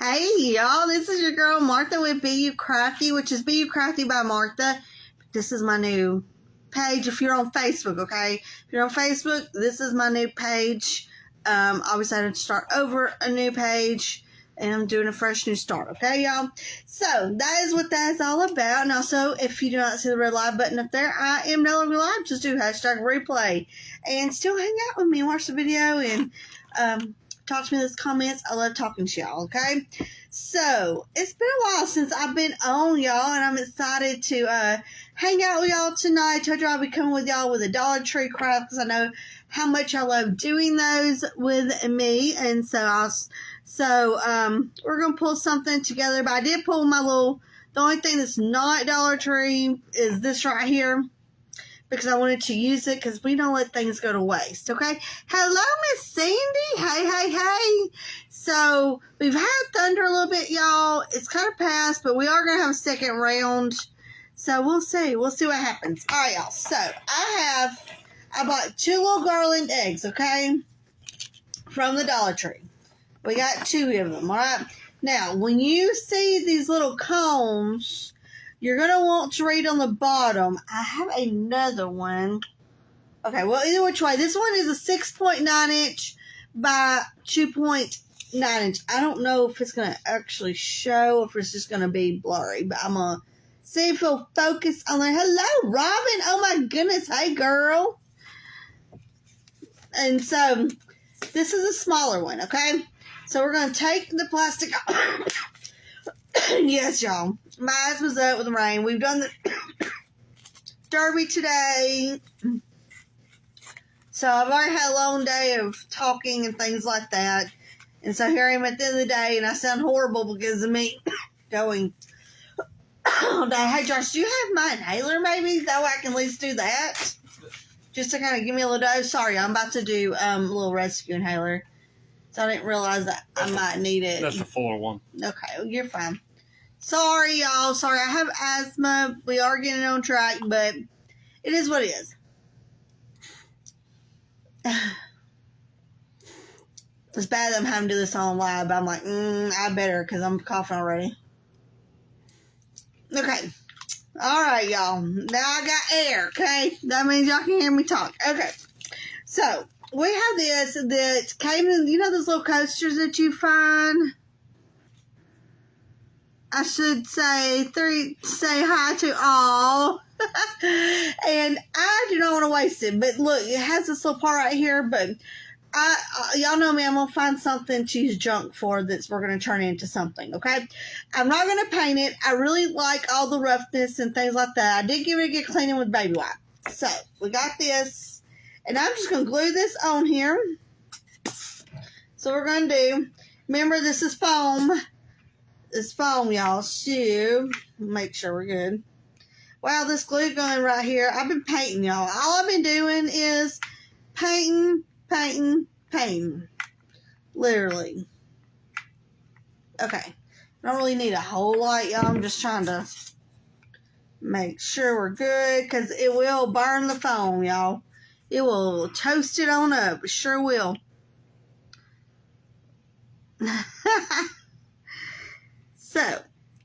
Hey y'all, this is your girl Martha with Be You Crafty, which is Be You Crafty by Martha. This is my new page if you're on Facebook, okay? If you're on Facebook, this is my new page. Obviously I had to start over a new page, and I'm doing a fresh new start, okay y'all? So, that is what that is all about. And also, if you do not see the red live button up there, I am no longer live. Just do hashtag replay. And still hang out with me and watch the video and, talk to me in the comments. I love talking to y'all, okay? So, it's been a while since I've been on, y'all, and I'm excited to hang out with y'all tonight. I told you I'll be coming with y'all with a Dollar Tree craft because I know how much I love doing those with me. And so, we're going to pull something together. But I did pull my the only thing that's not Dollar Tree is this right here, because I wanted to use it because we don't let things go to waste, okay? Hello, Miss Sandy. Hey. So, we've had thunder a little bit, y'all. It's kind of passed, but we are going to have a second round. So, we'll see. We'll see what happens. All right, y'all. So, I bought 2 little garland eggs, okay? From the Dollar Tree. We got 2 of them, all right? Now, when you see these little cones, you're going to want to read on the bottom. I have another one. Okay, well, either which way. This one is a 6.9 inch by 2.9 inch. I don't know if it's going to actually show, or if it's just going to be blurry, but I'm going to see if it'll focus on there. Hello, Robin. Oh, my goodness. Hey, girl. And so, this is a smaller one, okay? So, we're going to take the plastic off. Yes, y'all. My eyes was up with the rain. We've done the derby today. So I've already had a long day of talking and things like that. And so here I am at the end of the day, and I sound horrible because of me going all day. Hey, Josh, do you have my inhaler maybe? That way I can at least do that. Just to kind of give me a little dose. Sorry, I'm about to do a little rescue inhaler. So I didn't realize that I might need it. That's the fuller one. Okay, well, you're fine. Sorry, y'all. Sorry, I have asthma. We are getting on track, but it is what it is. It's bad that I'm having to do this on live, but I'm like, I better, because I'm coughing already. Okay. All right, y'all. Now I got air, okay? That means y'all can hear me talk. Okay. So, we have this that came in, you know those little coasters that you find? I should say hi to all. And I do not want to waste it. But look, it has this little part right here. But y'all know me, I'm going to find something to use junk for we're going to turn into something, okay? I'm not going to paint it. I really like all the roughness and things like that. I did give it a good cleaning with baby wipe. So, we got this. And I'm just going to glue this on here. So, we're going to do, remember this is foam. It's foam, y'all. So, make sure we're good. Wow, this glue gun right here, I've been painting, y'all. All I've been doing is painting. Literally. Okay. I don't really need a whole lot, y'all. I'm just trying to make sure we're good, because it will burn the foam, y'all. It will toast it on up. It sure will. So,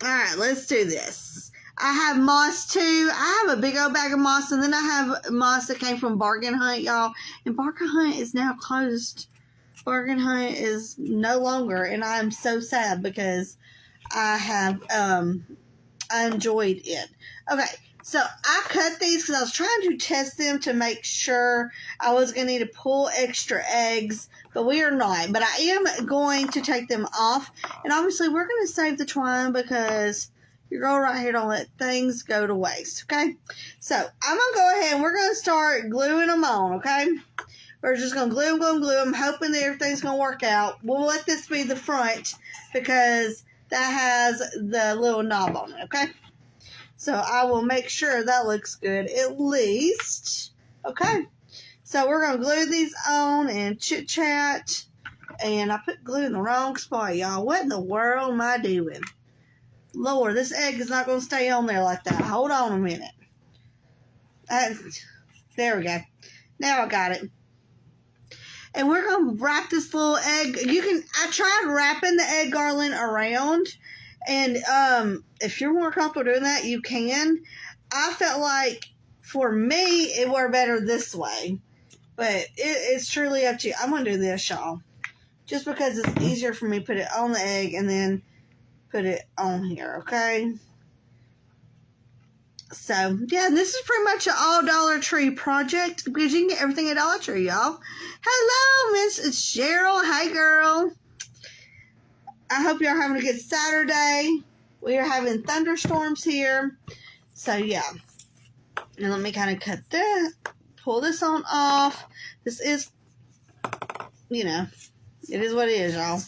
alright, let's do this. I have moss too. I have a big old bag of moss, and then I have moss that came from Bargain Hunt, y'all. And Bargain Hunt is now closed. Bargain Hunt is no longer, and I am so sad because I enjoyed it. Okay, so I cut these because I was trying to test them to make sure I was going to need to pull extra eggs, but we are not. But I am going to take them off, and obviously we're going to save the twine because your girl right here don't let things go to waste, okay? So I'm going to go ahead and we're going to start gluing them on, okay? We're just going to glue them. I'm hoping that everything's going to work out. We'll let this be the front because that has the little knob on it, okay? So I will make sure that looks good at least. Okay. So we're going to glue these on and chit-chat. And I put glue in the wrong spot, y'all. What in the world am I doing? Lord, this egg is not going to stay on there like that. Hold on a minute. There we go. Now I got it. And we're going to wrap this little egg. I tried wrapping the egg garland around. And if you're more comfortable doing that, you can. I felt like, for me, it worked better this way. But it's truly up to you. I'm going to do this, y'all. Just because it's easier for me to put it on the egg and then put it on here, okay? So, yeah, this is pretty much an all Dollar Tree project because you can get everything at Dollar Tree, y'all. Hello, Miss Cheryl. Hey, girl. I hope you're having a good Saturday. We are having thunderstorms here. So, yeah. And let me kind of cut this, pull this on off. This is, you know, it is what it is, y'all.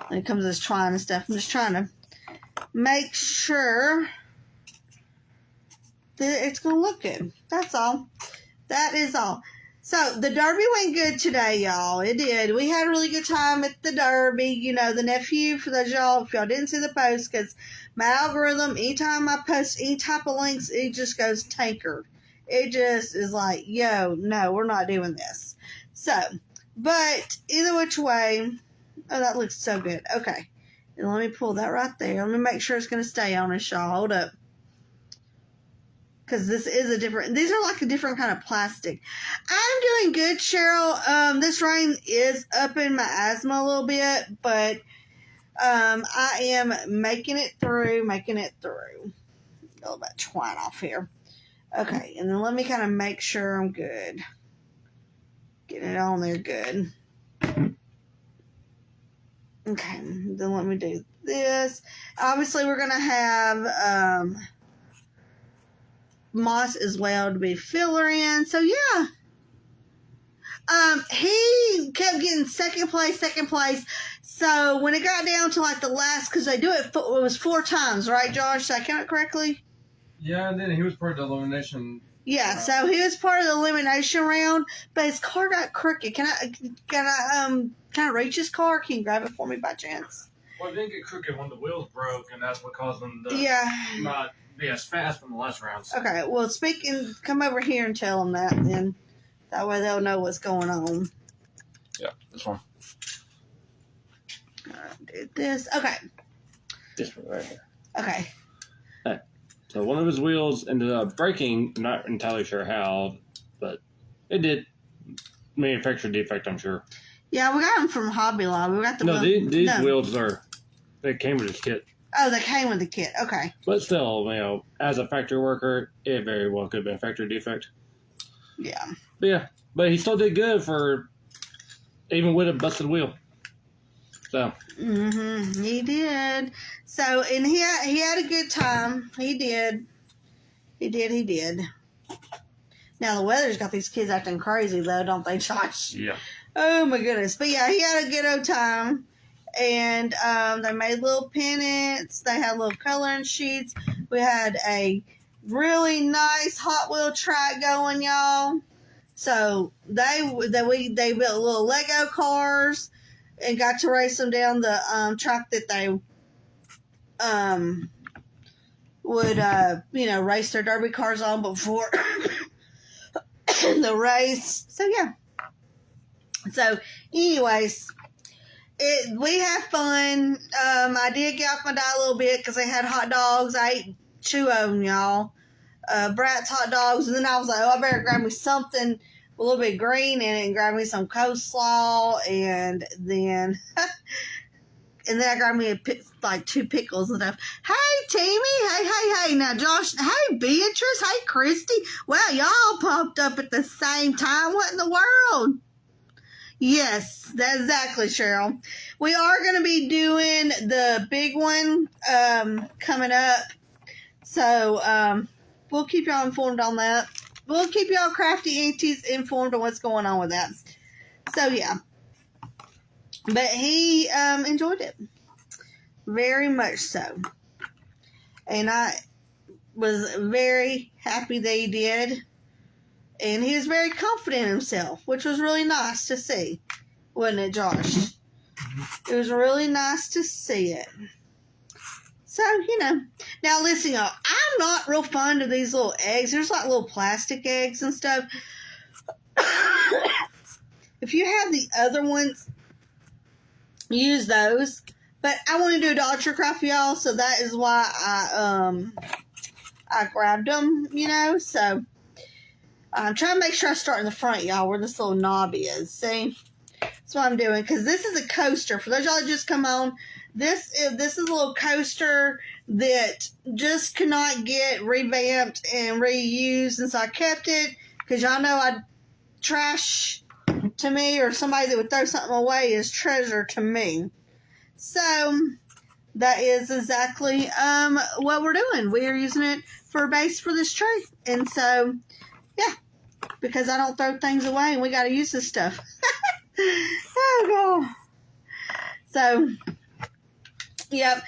When it comes to this twine and stuff, I'm just trying to make sure that it's going to look good. That's all. That is all. So, the Derby went good today, y'all. It did. We had a really good time at the Derby. You know, the nephew, for those y'all, if y'all didn't see the post, because my algorithm, anytime I post any type of links, it just goes tanker. It just is like, yo, no, we're not doing this. So, but either which way, oh, that looks so good. Okay. And let me pull that right there. Let me make sure it's going to stay on us, y'all. Hold up. Because this is these are like a different kind of plastic. I'm doing good, Cheryl. This rain is upping my asthma a little bit, but I am making it through. A little bit twine off here. Okay, and then let me kind of make sure I'm good. Get it on there good. Okay, then let me do this. Obviously, we're going to have moss as well to be filler in. So, yeah. He kept getting second place. So, when it got down to like the last, because they do it was 4 times, right, Josh? Did I count it correctly? Yeah, and then he was part of the elimination. Yeah, so he was part of the elimination round, but his car got crooked. Can I reach his car? Can you grab it for me by chance? Well, it didn't get crooked when the wheels broke, and that's what caused them to not be as fast in the last rounds. Okay, well, come over here and tell them that, then. That way they'll know what's going on. Yeah, this one. Do this. Okay. This one right here. Okay. So one of his wheels ended up breaking. Not entirely sure how, but it did. Manufacturer defect, I'm sure. Yeah, we got them from Hobby Lobby. We got the these wheels they came with his kit. Oh, they came with the kit. Okay. But still, you know, as a factory worker, it very well could have been a factory defect. Yeah. But he still did good for even with a busted wheel. So. He did. So, and he had a good time. He did. Now the weather's got these kids acting crazy though, don't they, Josh? Yeah. Oh my goodness. But yeah, he had a good old time. And they made little pennants. They had little coloring sheets. We had a really nice Hot Wheel track going, y'all. So they built little Lego cars and got to race them down the track that they would race their derby cars on before the race. So yeah. So anyways, we had fun. I did get off my diet a little bit because they had hot dogs. I ate 2 of them, y'all. Bratz hot dogs, and then I was like, oh, I better grab me something a little bit green in it and grab me some coleslaw, and then I grabbed me 2 pickles and stuff. Hey, Timmy. Hey. Now, Josh. Hey, Beatrice. Hey, Christy. Wow, y'all popped up at the same time. What in the world? Yes, that's exactly, Cheryl. We are going to be doing the big one coming up. So, we'll keep y'all informed on that. We'll keep y'all crafty aunties informed on what's going on with that. So, yeah. But he enjoyed it. Very much so. And I was very happy that he did. And he was very confident in himself, which was really nice to see. Wasn't it, Josh? It was really nice to see it. So, Now, listen, y'all. I'm not real fond of these little eggs. There's like little plastic eggs and stuff. if you have the other ones, use those. But I want to do a Dollar Tree craft, y'all, so that is why I grabbed them, you know. So I'm trying to make sure I start in the front, y'all, where this little knob is. See, that's what I'm doing, because this is a coaster. For those y'all that just come on, this is a little coaster that just could not get revamped and reused, and so I kept it, because y'all know trash to me, or somebody that would throw something away, is treasure to me. So that is exactly what we're doing. We are using it for a base for this tree. And so, yeah, because I don't throw things away and we got to use this stuff. Oh, God. So, yep.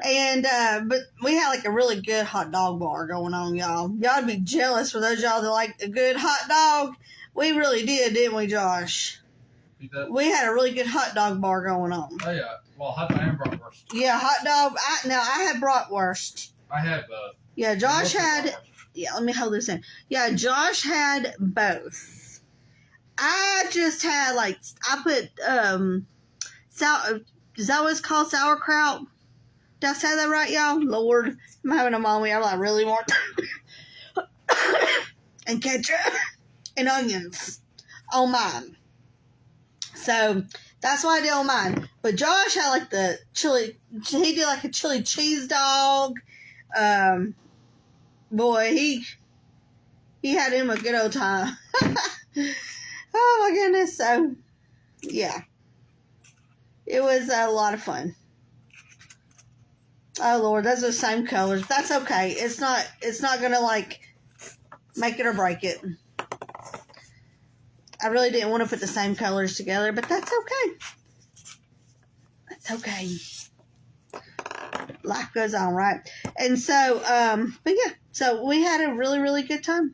And, but we had like a really good hot dog bar going on, y'all. Y'all would be jealous for those of y'all that like a good hot dog. We really did, didn't we, Josh? We had a really good hot dog bar going on. Oh, yeah. Well, hot dog and bratwurst. Yeah, hot dog. I had bratwurst. I had Yeah, Josh had. Yeah, let me hold this in. Yeah, Josh had both. I just had I put is that what it's called, sauerkraut? Did I say that right, y'all? Lord, I'm having a moment. I'm like really more and ketchup and onions on mine. So that's why I did on mine. But Josh had like the chili. He did like a chili cheese dog. Boy, he had him a good old time. Oh my goodness! So yeah, it was a lot of fun. Oh Lord, those are the same colors. That's okay. It's not gonna make it or break it. I really didn't want to put the same colors together, but that's okay. That's okay. Life goes on, right? And so, but yeah, so we had a really, really good time.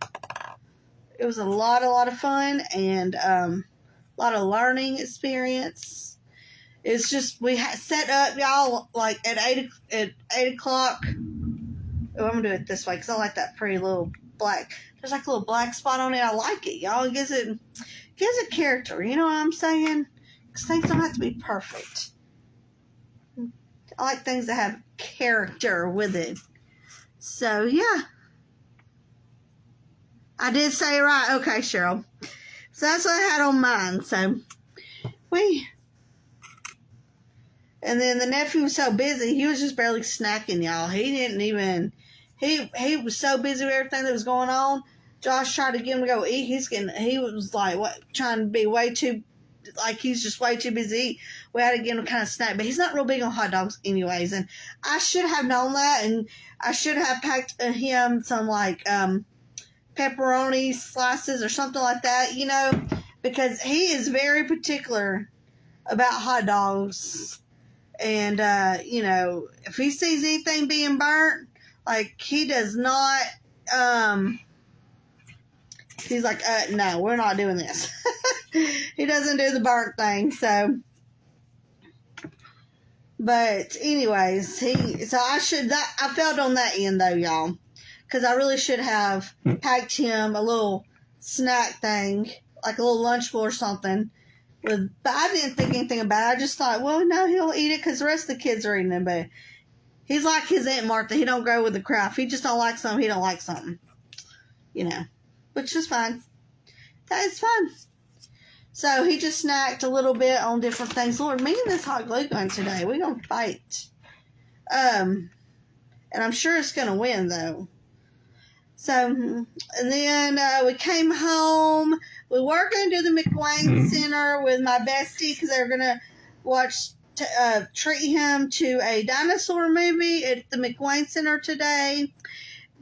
It was a lot of fun, and a lot of learning experience. It's just, we had set up, y'all, like at 8 o'clock. Oh, I'm going to do it this way, because I like that pretty little black. There's like a little black spot on it. I like it, y'all. It gives it character. You know what I'm saying? Because things don't have to be perfect. I like things that have character with it. So, yeah. I did say it right. Okay, Cheryl. So, that's what I had on mine. So, and then the nephew was so busy, he was just barely snacking, y'all. He didn't even, he was so busy with everything that was going on. Josh tried to get him to go eat. He was like, trying to be way too, he's just way too busy. We had to get him kind of snack, but he's not real big on hot dogs anyways. And I should have known that, and I should have packed him some pepperoni slices or something like that, you know, because he is very particular about hot dogs. And, you know, if he sees anything being burnt, he does not, he's like, no, we're not doing this. He doesn't do the burnt thing, so. But, anyways, I felt on that end, though, y'all. Because I really should have packed him a little snack thing, like a little lunch bowl or something. But I didn't think anything about it. I just thought, well, no, he'll eat it because the rest of the kids are eating it. But he's like his Aunt Martha. He don't go with the crowd. If he just don't like something, he don't like something. You know, which is fine. That is fun. So he just snacked a little bit on different things. Lord, me and this hot glue gun today, we're going to fight. And I'm sure it's going to win, though. So, and then we came home. We were going to do the McWayne Center with my bestie because they were going to treat him to a dinosaur movie at the McWayne Center today.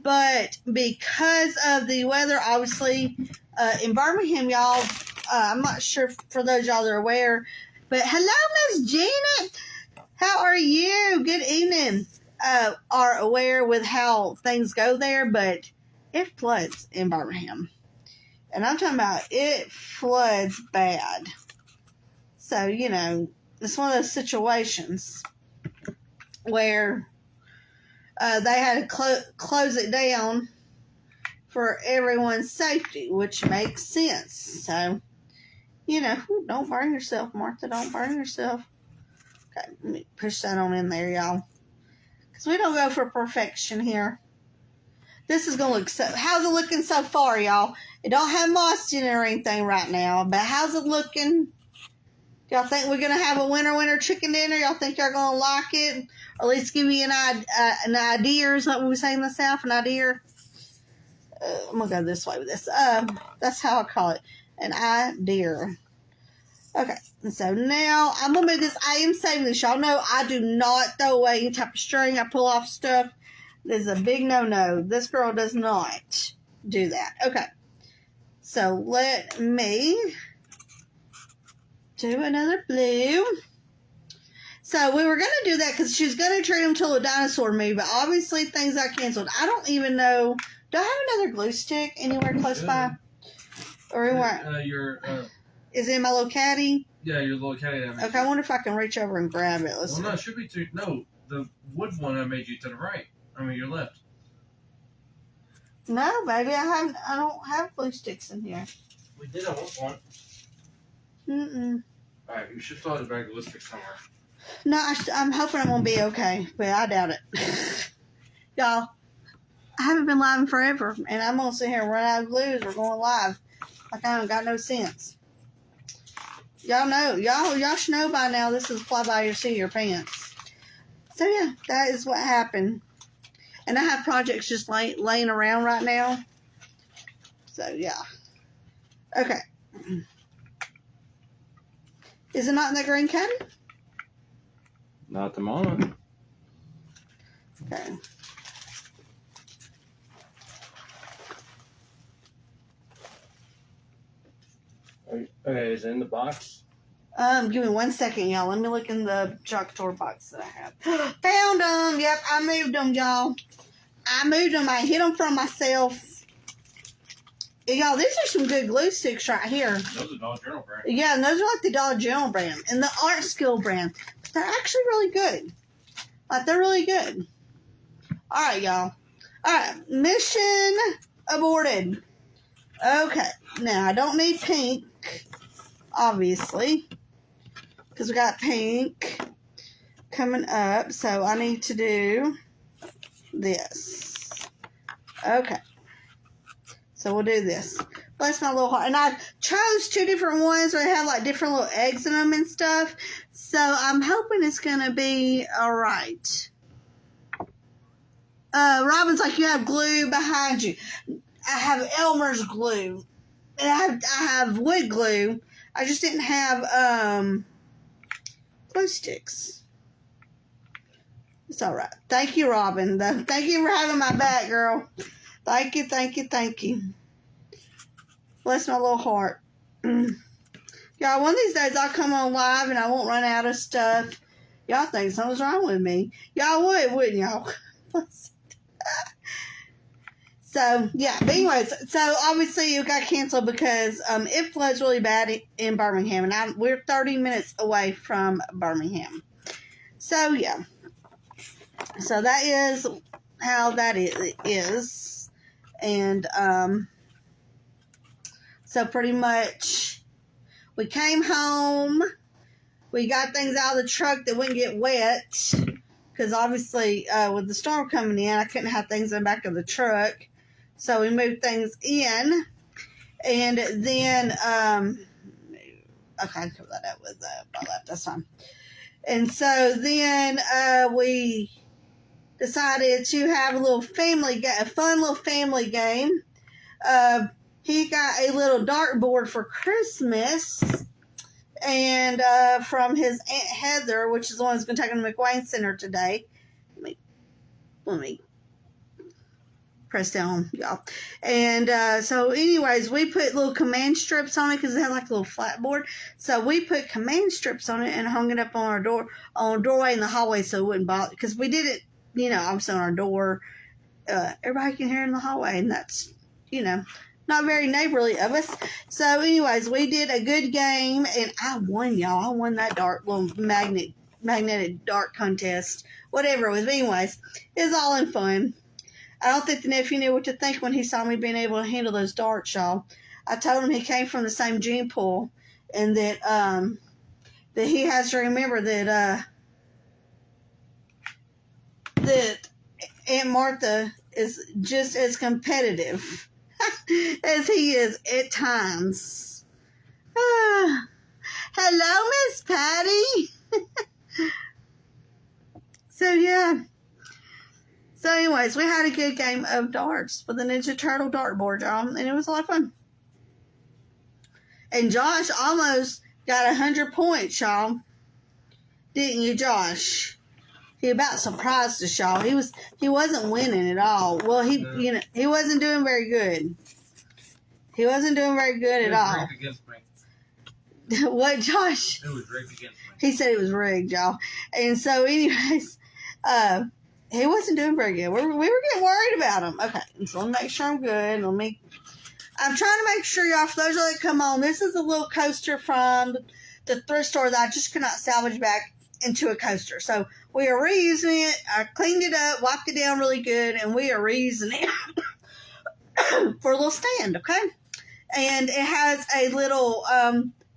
But because of the weather, obviously, in Birmingham, y'all, I'm not sure for those y'all that are aware, but hello, Miss Janet. How are you? Good evening. Are aware with how things go there, but it floods in Birmingham. And I'm talking about it floods bad. So, you know, it's one of those situations where they had to close it down for everyone's safety, which makes sense. So, You know, don't burn yourself, Martha. Don't burn yourself. Okay, let me push that on in there, y'all. Because we don't go for perfection here. This is going to look so... How's it looking so far, y'all? It don't have moss in it or anything right now. But how's it looking? Y'all think we're going to have a winter chicken dinner? Y'all think y'all going to like it? Or at least give me an idea. Is that what we say in the South? An idea? I'm going to go this way with this. That's how I call it. An idea. Okay. And so now I'm going to move this. I am saving this. Y'all know I do not throw away any type of string. I pull off stuff. This is a big no-no. This girl does not do that. Okay. So let me do another blue. So we were going to do that because she was going to treat him to a dinosaur movie, but obviously things got canceled. I don't even know. Do I have another glue stick anywhere close by? Or anywhere? Is it in my little caddy? Yeah, your little caddy. Okay, I wonder if I can reach over and grab it. Let's see. No, it should be to... No, the wood one I made you to the right. I mean, your left. No, baby, I don't have glue sticks in here. We did at one point. Mm-mm. Alright, you should throw the bag of glue sticks somewhere. No, I'm hoping I'm going to be okay, but I doubt it. Y'all, I haven't been live in forever, and I'm going to sit here and run out of glues or going live. Like I don't got no sense. Y'all know, y'all should know by now this is fly by your seat of your pants. So yeah, that is what happened. And I have projects just laying around right now. So yeah. Okay. Is it not in the green caddy? Not at the moment. Okay. Okay, is it in the box? Give me 1 second, y'all. Let me look in the Jock-Tour box that I have. Found them! Yep, I moved them, y'all. I moved them. I hid them from myself. Y'all, these are some good glue sticks right here. Those are Dollar General brand. Yeah, and those are like the Dollar General brand and the Art Skill brand. But they're actually really good. Like, they're really good. All right, y'all. All right, mission aborted. Okay, now I don't need pink, obviously, because we got pink coming up, so I need to do this. Okay, so we'll do this. Bless my little heart. And I chose 2 different ones where they have like different little eggs in them and stuff, so I'm hoping it's going to be all right. Robin's like, you have glue behind you. I have Elmer's glue. And I have wood glue. I just didn't have glue sticks. It's all right. Thank you, Robin. Thank you for having my back, girl. Thank you, thank you, thank you. Bless my little heart. Y'all, one of these days I'll come on live and I won't run out of stuff. Y'all think something's wrong with me. Y'all would, wouldn't y'all? So, yeah. But anyways, so obviously it got canceled because it floods really bad in Birmingham. And we're 30 minutes away from Birmingham. So, yeah. So, that is how that is. And, so pretty much we came home. We got things out of the truck that wouldn't get wet. Because obviously, with the storm coming in, I couldn't have things in the back of the truck. So we moved things in. And then, okay, I cover that up with my left. That's fine. And so then we decided to have a little a fun little family game. He got a little dartboard for Christmas. And from his Aunt Heather, which is the one who's going to take him to McWayne Center today. Let me press down, y'all. And so anyways, we put little command strips on it because it had like a little flat board. So we put command strips on it and hung it up on our doorway in the hallway so it wouldn't bother. Because we did it, obviously on our door. Everybody can hear in the hallway, and that's, not very neighborly of us. So anyways, we did a good game, and I won, y'all. I won that little magnetic dart contest, whatever it was. But anyways, it was all in fun. I don't think the nephew knew what to think when he saw me being able to handle those darts, y'all. I told him he came from the same gene pool and that he has to remember that that Aunt Martha is just as competitive as he is at times. Hello, Miss Patty. So, yeah. So, anyways, we had a good game of darts with the Ninja Turtle dartboard, y'all, and it was a lot of fun. And Josh almost got 100 points, y'all. Didn't you, Josh? He about surprised us, y'all. He wasn't winning at all. Well, he wasn't doing very good. He wasn't doing very good at all. Rigged against me. What, Josh? It was rigged against me. He said it was rigged, y'all. And so, anyways, he wasn't doing very good. We were getting worried about him. Okay, so let me make sure I'm good. I'm trying to make sure, y'all, for those that come on, this is a little coaster from the thrift store that I just could not salvage back into a coaster. So we are reusing it. I cleaned it up, wiped it down really good, and we are reusing it for a little stand, okay? And it has a little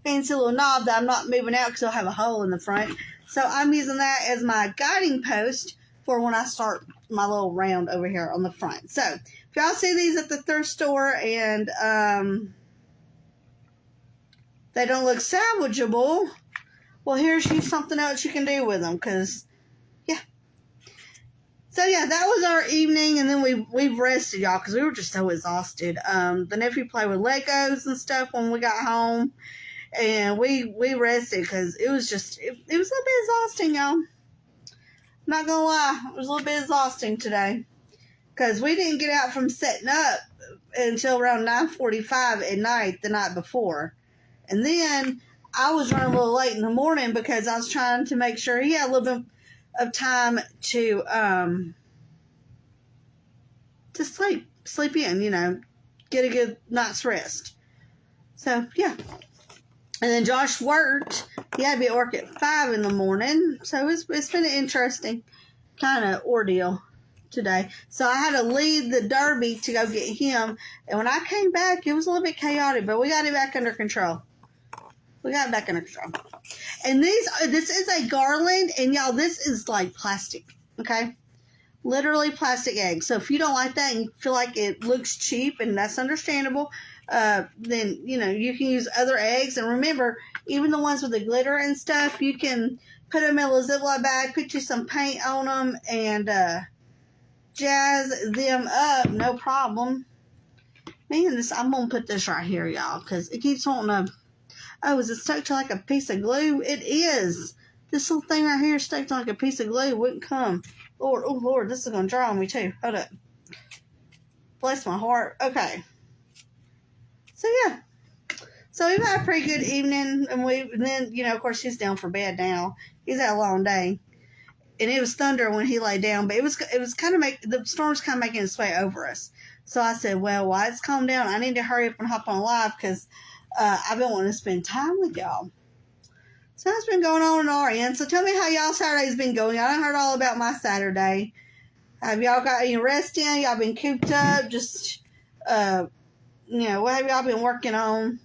fancy little knob that I'm not moving out because it'll have a hole in the front. So I'm using that as my guiding post for when I start my little round over here on the front. So if y'all see these at the thrift store and they don't look salvageable, well, here's something else you can do with them, because, yeah. So, yeah, that was our evening, and then we've rested, y'all, because we were just so exhausted. The nephew played with Legos and stuff when we got home, and we rested, because it was just, it was a little bit exhausting, y'all. Not gonna lie, it was a little bit exhausting today, because we didn't get out from setting up until around 9:45 at night the night before. And then I was running a little late in the morning because I was trying to make sure he had a little bit of time to sleep in, get a good night's rest. So, yeah. And then Josh worked. He had to be at work at 5 in the morning. So it's been an interesting kind of ordeal today. So I had to leave the derby to go get him. And when I came back, it was a little bit chaotic, but we got it back under control. And this is a garland, and y'all, this is like plastic, okay? Literally plastic eggs. So if you don't like that and you feel like it looks cheap, and that's understandable, then, you can use other eggs. And remember, even the ones with the glitter and stuff, you can put them in a Ziploc bag, put you some paint on them, and jazz them up, no problem. Man, I'm going to put this right here, y'all, because it keeps wanting to... Oh, is it stuck to like a piece of glue? It is. This little thing right here is stuck to like a piece of glue. It wouldn't come. Lord, oh Lord, this is going to dry on me too. Hold up. Bless my heart. Okay. So, yeah. So, we've had a pretty good evening. And then, of course, he's down for bed now. He's had a long day. And it was thunder when he lay down. But it was kind of the storm's kind of making its way over us. So, I said, well, while it's calmed down, I need to hurry up and hop on live because I've been wanting to spend time with y'all. So that's been going on our end. So tell me how y'all Saturday's been going. I done heard all about my Saturday. Have y'all got any rest in? Y'all been cooped up? Just, what have y'all been working on?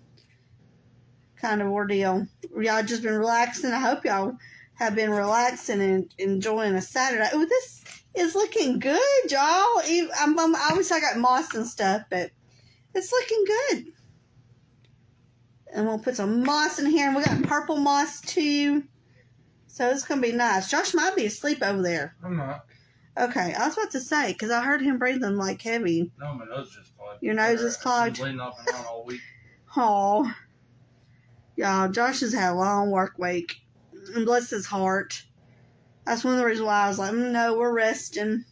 Kind of ordeal. Y'all just been relaxing? I hope y'all have been relaxing and enjoying a Saturday. Oh, this is looking good, y'all. Obviously I got moss and stuff, but it's looking good. And we'll put some moss in here. And we got purple moss, too. So it's going to be nice. Josh might be asleep over there. I'm not. Okay. I was about to say, because I heard him breathing like heavy. No, my nose is just clogged. Your nose is clogged? I've been bleeding off and on all week. Oh. Y'all, Josh has had a long work week. And bless his heart. That's one of the reasons why I was like, no, we're resting.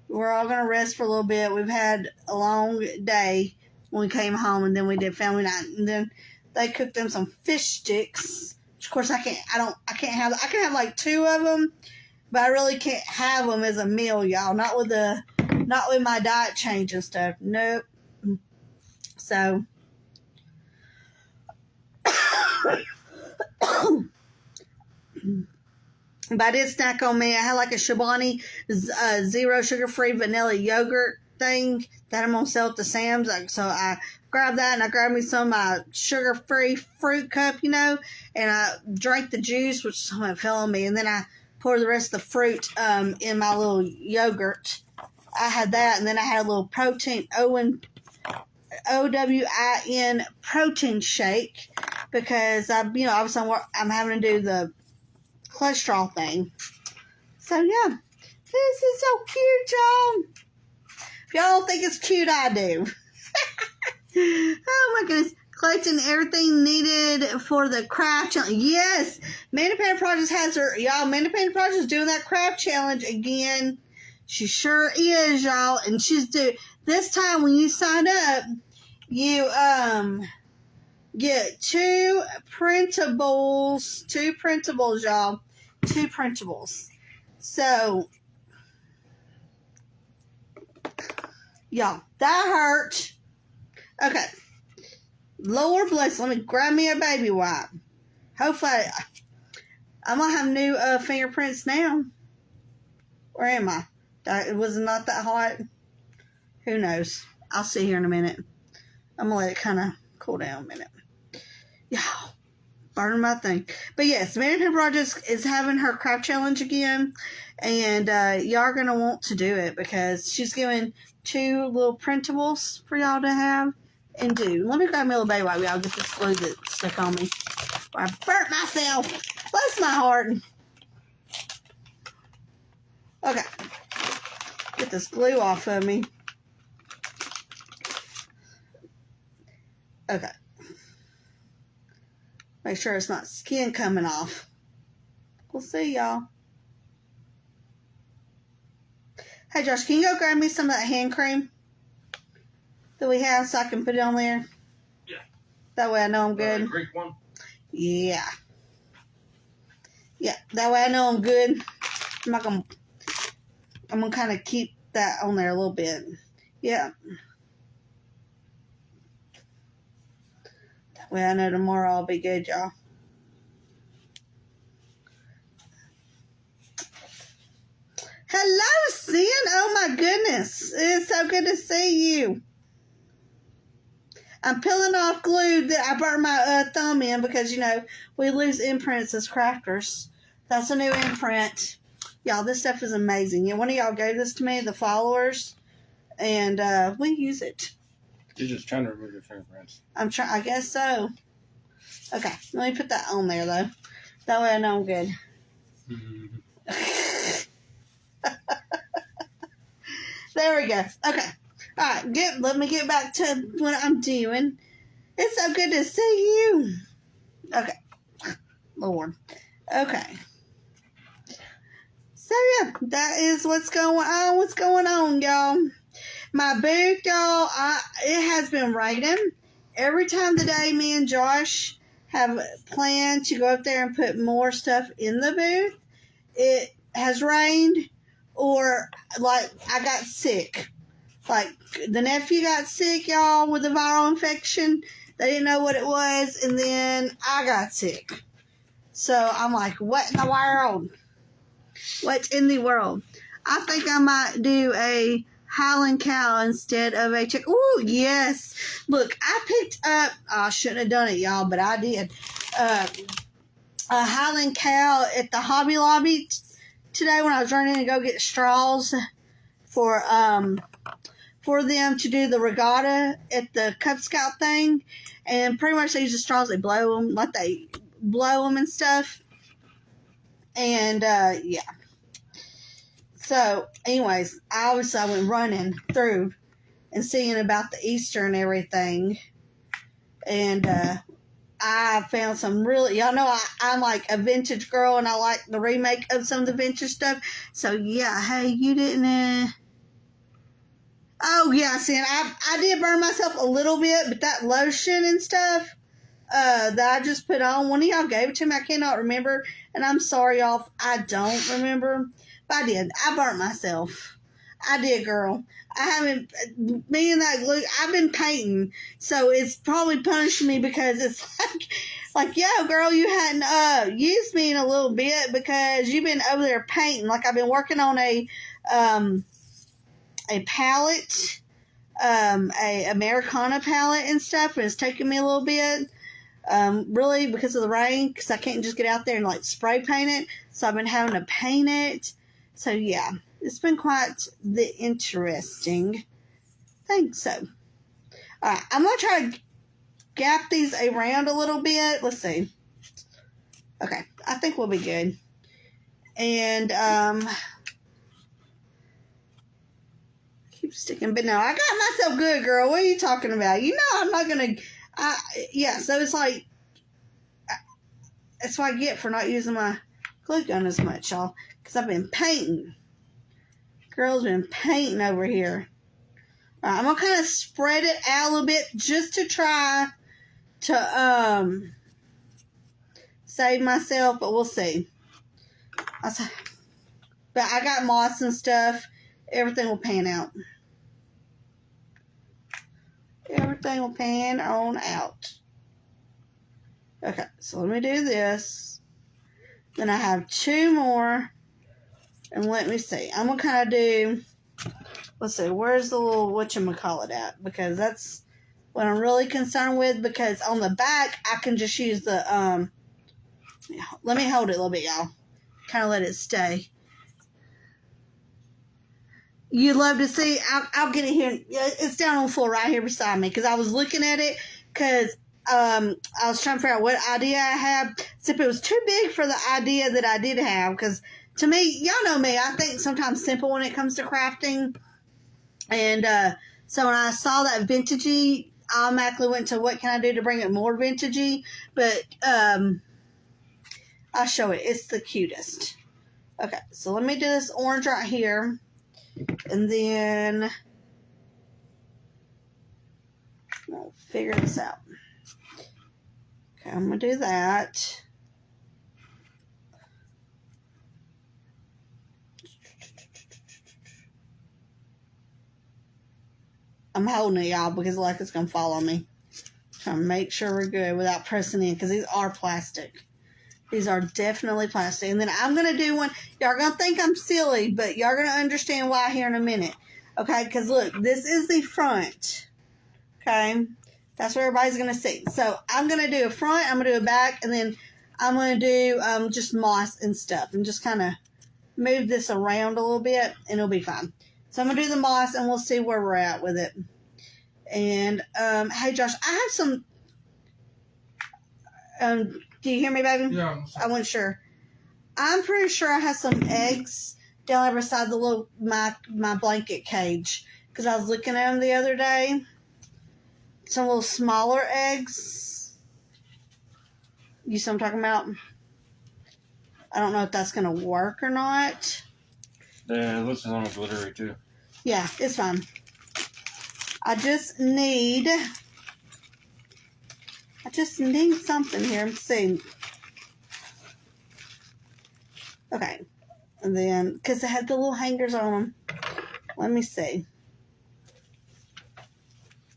We're all going to rest for a little bit. We've had a long day. When we came home, and then we did family night, and then they cooked them some fish sticks. Which of course I can have like 2 of them, but I really can't have them as a meal, y'all. Not with my diet change and stuff. Nope. So, but I did snack on me. I had like a Chobani 0 sugar-free vanilla yogurt thing that I'm gonna sell at the Sam's. So I grabbed that and I grabbed me some of my sugar-free fruit cup, and I drank the juice, which someone fell on me, and then I poured the rest of the fruit in my little yogurt. I had that, and then I had a little protein OWIN protein shake because obviously I'm having to do the cholesterol thing. So yeah, this is so cute, y'all. If y'all don't think it's cute, I do. Oh my goodness. Collecting everything needed for the craft challenge. Yes, Amanda Painter Projects has her, y'all. Amanda Painter Projects doing that craft challenge again. She sure is, y'all. And she's this time when you sign up, you get two printables, y'all. 2 printables. So, y'all, that hurt. Okay. Lord bless. Let me grab me a baby wipe. Hopefully, I'm going to have new fingerprints now. Where am I? It was not that hot. Who knows? I'll see here in a minute. I'm going to let it kind of cool down a minute. Y'all, burning my thing. But yes, Amanda Painter Projects is having her craft challenge again. And y'all are going to want to do it because she's giving 2 little printables for y'all to have and do. Let me grab me a little baby wipe. Y'all get this glue that stuck on me. Or I burnt myself. Bless my heart. Okay. Get this glue off of me. Okay. Make sure it's not skin coming off. We'll see, y'all. Hey, Josh, can you go grab me some of that hand cream that we have so I can put it on there? Yeah. That way I know I'm good. The Greek one? Yeah. Yeah, that way I know I'm good. I'm gonna kind of keep that on there a little bit. Yeah. That way I know tomorrow I'll be good, y'all. Hello, Sin. Oh my goodness. It's so good to see you. I'm peeling off glue that I burnt my thumb in because, we lose imprints as crafters. That's a new imprint. Y'all, this stuff is amazing. One of y'all gave this to me, the followers, and we use it. You're just trying to remove your fingerprints. I guess so. Okay, let me put that on there, though. That way I know I'm good. There we go. Okay. All right, let me get back to what I'm doing. It's so good to see you. Okay. Lord. Okay. So, yeah, that is what's going on. What's going on, y'all? My booth, y'all, it has been raining. Every time today, me and Josh have planned to go up there and put more stuff in the booth. It has rained, or, I got sick. The nephew got sick, y'all, with a viral infection. They didn't know what it was, and then I got sick. So I'm like, what in the world? What in the world? I think I might do a Howling Cow instead of a chick. Ooh, yes. Look, I picked up, I shouldn't have done it, y'all, but I did. A Howling Cow at the Hobby Lobby today when I was running to go get straws for them to do the regatta at the Cub Scout thing. And pretty much they use the straws, they blow them and stuff. And, yeah. So, anyways, I went running through and seeing about the Easter and everything. And, I found some y'all know I'm like a vintage girl and I like the remake of some of the vintage stuff. So, yeah, hey, you didn't, oh, yeah, see, I did burn myself a little bit, but that lotion and stuff that I just put on, one of y'all gave it to me. I cannot remember, and I'm sorry, y'all, I don't remember, but I did. I burnt myself. I did, girl. Me and that glue, I've been painting, so it's probably punishing me because it's like, yo, girl, you hadn't used me in a little bit because you've been over there painting. Like, I've been working on a palette a Americana palette and stuff, and it's taking me a little bit. Really because of the rain, because I can't just get out there and like spray paint it. So I've been having to paint it. So yeah, it's been quite the interesting thing. So, alright, I'm going to try to gap these around a little bit. Let's see. Okay, I think we'll be good. And, keep sticking, but no, I got myself good, girl. What are you talking about? You know I'm not going to, yeah, so it's like, that's what I get for not using my glue gun as much, y'all. Because I've been painting. Girl's been painting over here. All right, I'm going to kind of spread it out a little bit just to try to save myself, but we'll see. But I got moss and stuff. Everything will pan out. Everything will pan on out. Okay, so let me do this. Then I have 2 more. And let me see. I'm going to kind of do... Let's see, where's the little whatchamacallit at? Because that's what I'm really concerned with. Because on the back, I can just use the... let me hold it a little bit, y'all. Kind of let it stay. You'd love to see... I'll get it here. It's down on the floor right here beside me. Because I was looking at it. Because... I was trying to figure out what idea I had. See if it was too big for the idea that I did have. Because to me, y'all know me, I think sometimes simple when it comes to crafting. And so when I saw that vintagey, I automatically went to what can I do to bring it more vintagey. But I'll show it. It's the cutest. Okay, so let me do this orange right here. And then we'll figure this out. Okay, I'm going to do that. I'm holding it, y'all, because like it's going to fall on me. Trying to make sure we're good without pressing in, because these are plastic. These are definitely plastic. And then I'm going to do one. Y'all are going to think I'm silly, but y'all are going to understand why here in a minute. Okay, because look, this is the front. Okay. That's what everybody's going to see. So I'm going to do a front, I'm going to do a back, and then I'm going to do just moss and stuff. And just kind of move this around a little bit, and it'll be fine. So I'm going to do the moss, and we'll see where we're at with it. And, hey, Josh, I have some... do you hear me, baby? Yeah. I wasn't sure. I'm pretty sure I have some eggs down there beside the little my blanket cage. Because I was looking at them the other day. Some little smaller eggs. You see what I'm talking about? I don't know if that's going to work or not. Yeah, it looks almost glittery too. Yeah, it's fine. I just need something here. Let's see. Okay. And then, because they have the little hangers on them. Let me see.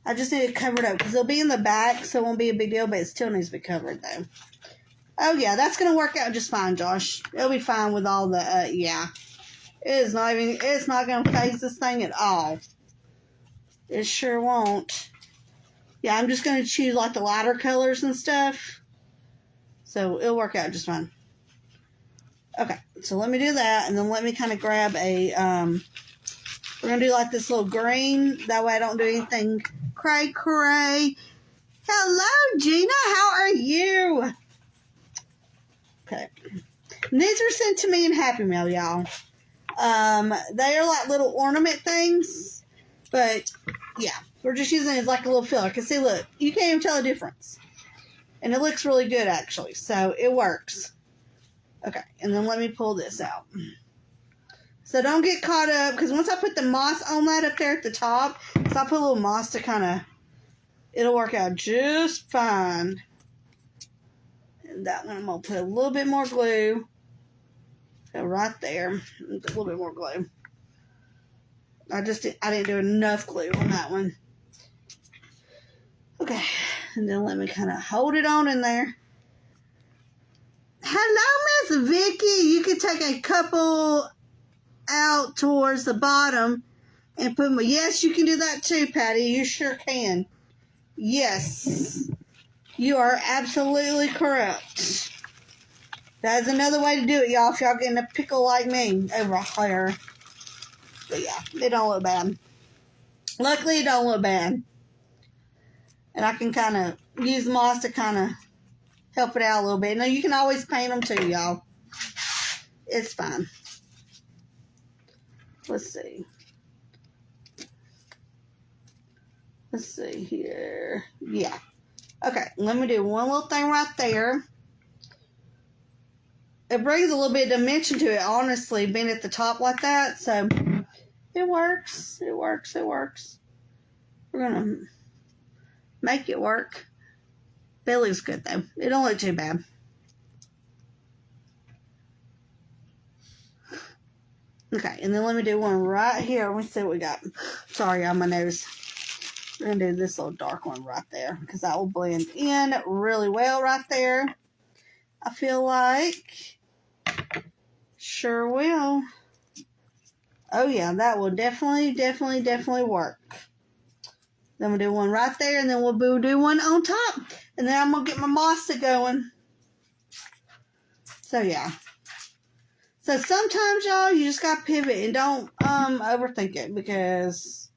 I just need to cover it up because it'll be in the back, so it won't be a big deal, but it still needs to be covered, though. Oh, yeah, that's going to work out just fine, Josh. It'll be fine with all the, yeah. It's not going to phase this thing at all. It sure won't. Yeah, I'm just going to choose, like, the lighter colors and stuff. So, it'll work out just fine. Okay, so let me do that, and then let me kind of grab a, we're going to do, like, this little green. That way I don't do anything cray-cray. Hello, Gina. How are you? Okay. And these were sent to me in Happy Mail, y'all. They are like little ornament things. But, yeah. We're just using it as like a little filler. Because, see, look. You can't even tell the difference. And it looks really good, actually. So, it works. Okay. And then let me pull this out. So don't get caught up, because once I put the moss on that up there at the top, so I put a little moss to kind of, it'll work out just fine. And that one I'm going to put a little bit more glue. So right there, a little bit more glue. I didn't do enough glue on that one. Okay, and then let me kind of hold it on in there. Hello, Miss Vicky. You can take a couple out towards the bottom And put my, yes, you can do that too, Patty. You sure can. Yes. You are absolutely correct. That's another way to do it, y'all, if y'all get in a pickle like me over here. But yeah, it don't look bad. Luckily, it don't look bad. And I can kind of use moss to kind of help it out a little bit. Now, you can always paint them too, y'all. It's fine. Let's see. Let's see here. Yeah. Okay, let me do one little thing right there. It brings a little bit of dimension to it, honestly, being at the top like that. So, it works. It works. It works. We're going to make it work. It looks good, though. It don't look too bad. Okay, and then let me do one right here. Let me see what we got. Sorry, on my nose. We're going to do this little dark one right there because that will blend in really well right there. I feel like. Sure will. Oh, yeah, that will definitely work. Then we'll do one right there, and then we'll do one on top. And then I'm going to get my moss going. So, yeah. So, sometimes, y'all, you just got to pivot and don't overthink it because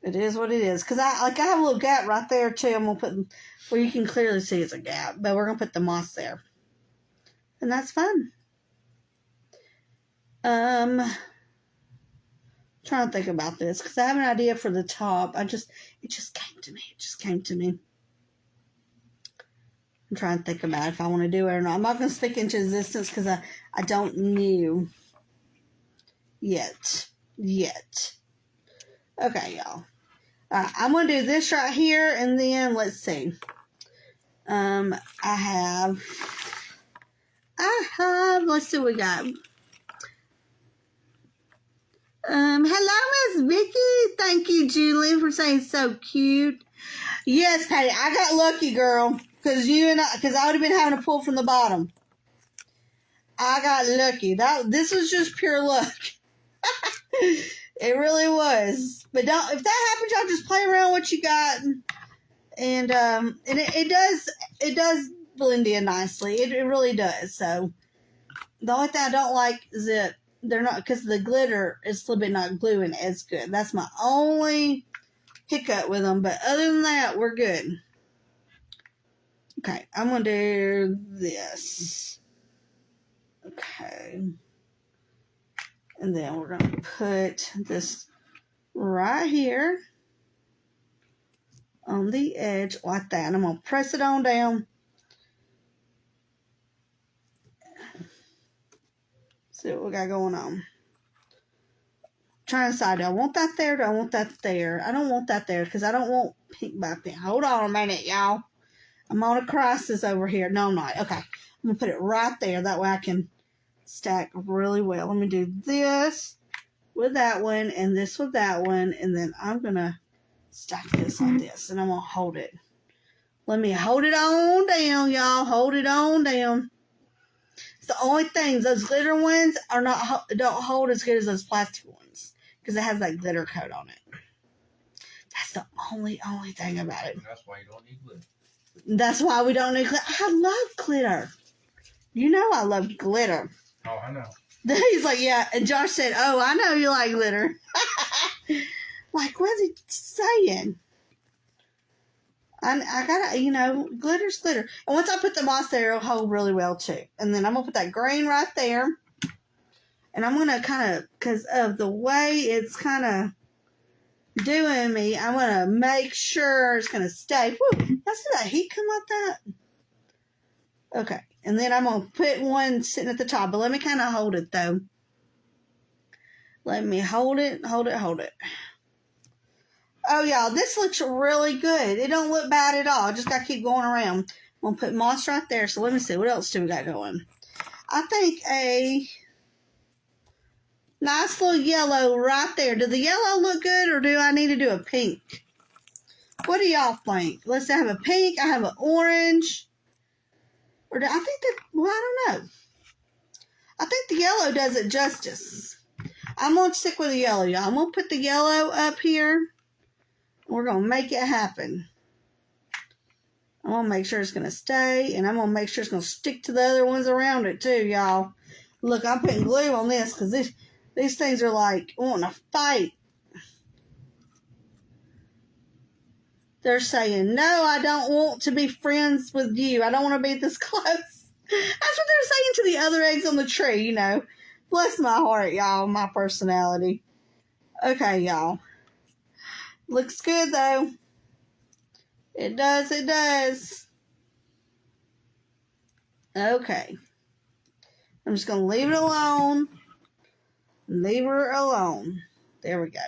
it is what it is. Because I have a little gap right there, too. I'm going to put where you can clearly see it's a gap. But we're going to put the moss there. And that's fun. Trying to think about this because I have an idea for the top. It just came to me. I'm trying to think about if I want to do it or not. I'm not going to speak into existence because I don't know yet. Okay, y'all. I'm going to do this right here, and then let's see. I have. Let's see what we got. Hello, Miss Vicky. Thank you, Julie, for saying so cute. Yes, Patty, I got lucky, girl, because I would have been having to pull from the bottom. I got lucky. This was just pure luck. It really was. But if that happens, y'all just play around what you got, and it does blend in nicely. It really does. So the only thing I don't like is that they're not, because the glitter is a little bit not gluing as good. That's my only hiccup with them. But other than that, we're good. Okay, I'm going to do this. Okay. And then we're going to put this right here on the edge like that. And I'm going to press it on down. See what we got going on. Trying to decide, do I want that there? Do I want that there? I don't want that there because I don't want pink by pink. Hold on a minute, y'all. I'm on a crisis over here. No, I'm not. Okay. I'm going to put it right there. That way I can stack really well. Let me do this with that one and this with that one. And then I'm going to stack this like this. And I'm going to hold it. Let me hold it on down, y'all. Hold it on down. It's the only thing. Those glitter ones don't hold as good as those plastic ones. Because it has that glitter coat on it. That's the only thing about it. That's why you don't need glitter. That's why we don't need glitter. I love glitter. You know I love glitter. Oh, I know. He's like, yeah. And Josh said, oh, I know you like glitter. Like, what is he saying? I gotta, glitter's glitter. And once I put the moss there, it'll hold really well too. And then I'm gonna put that green right there. And I'm gonna kind of, because of the way it's kind of doing me, I'm gonna make sure it's gonna stay. Woo! Y'all see that heat come like that? Okay. And then I'm gonna put one sitting at the top. But let me kind of hold it though. Let me hold it. Oh, y'all, this looks really good. It don't look bad at all. I just got to keep going around. I'm going to put moss right there. So let me see. What else do we got going? I think a nice little yellow right there. Do the yellow look good or do I need to do a pink? What do y'all think? Let's say I have a pink. I have an orange. Or I think that, well, I don't know. I think the yellow does it justice. I'm going to stick with the yellow, y'all. I'm going to put the yellow up here. We're going to make it happen. I'm going to make sure it's going to stay, and I'm going to make sure it's going to stick to the other ones around it, too, y'all. Look, I'm putting glue on this because these things are like wanting to fight. They're saying, no, I don't want to be friends with you. I don't want to be this close. That's what they're saying to the other eggs on the tree, you know. Bless my heart, y'all, my personality. Okay, y'all. Looks good, though. It does, it does. Okay. I'm just going to leave it alone. Leave her alone. There we go.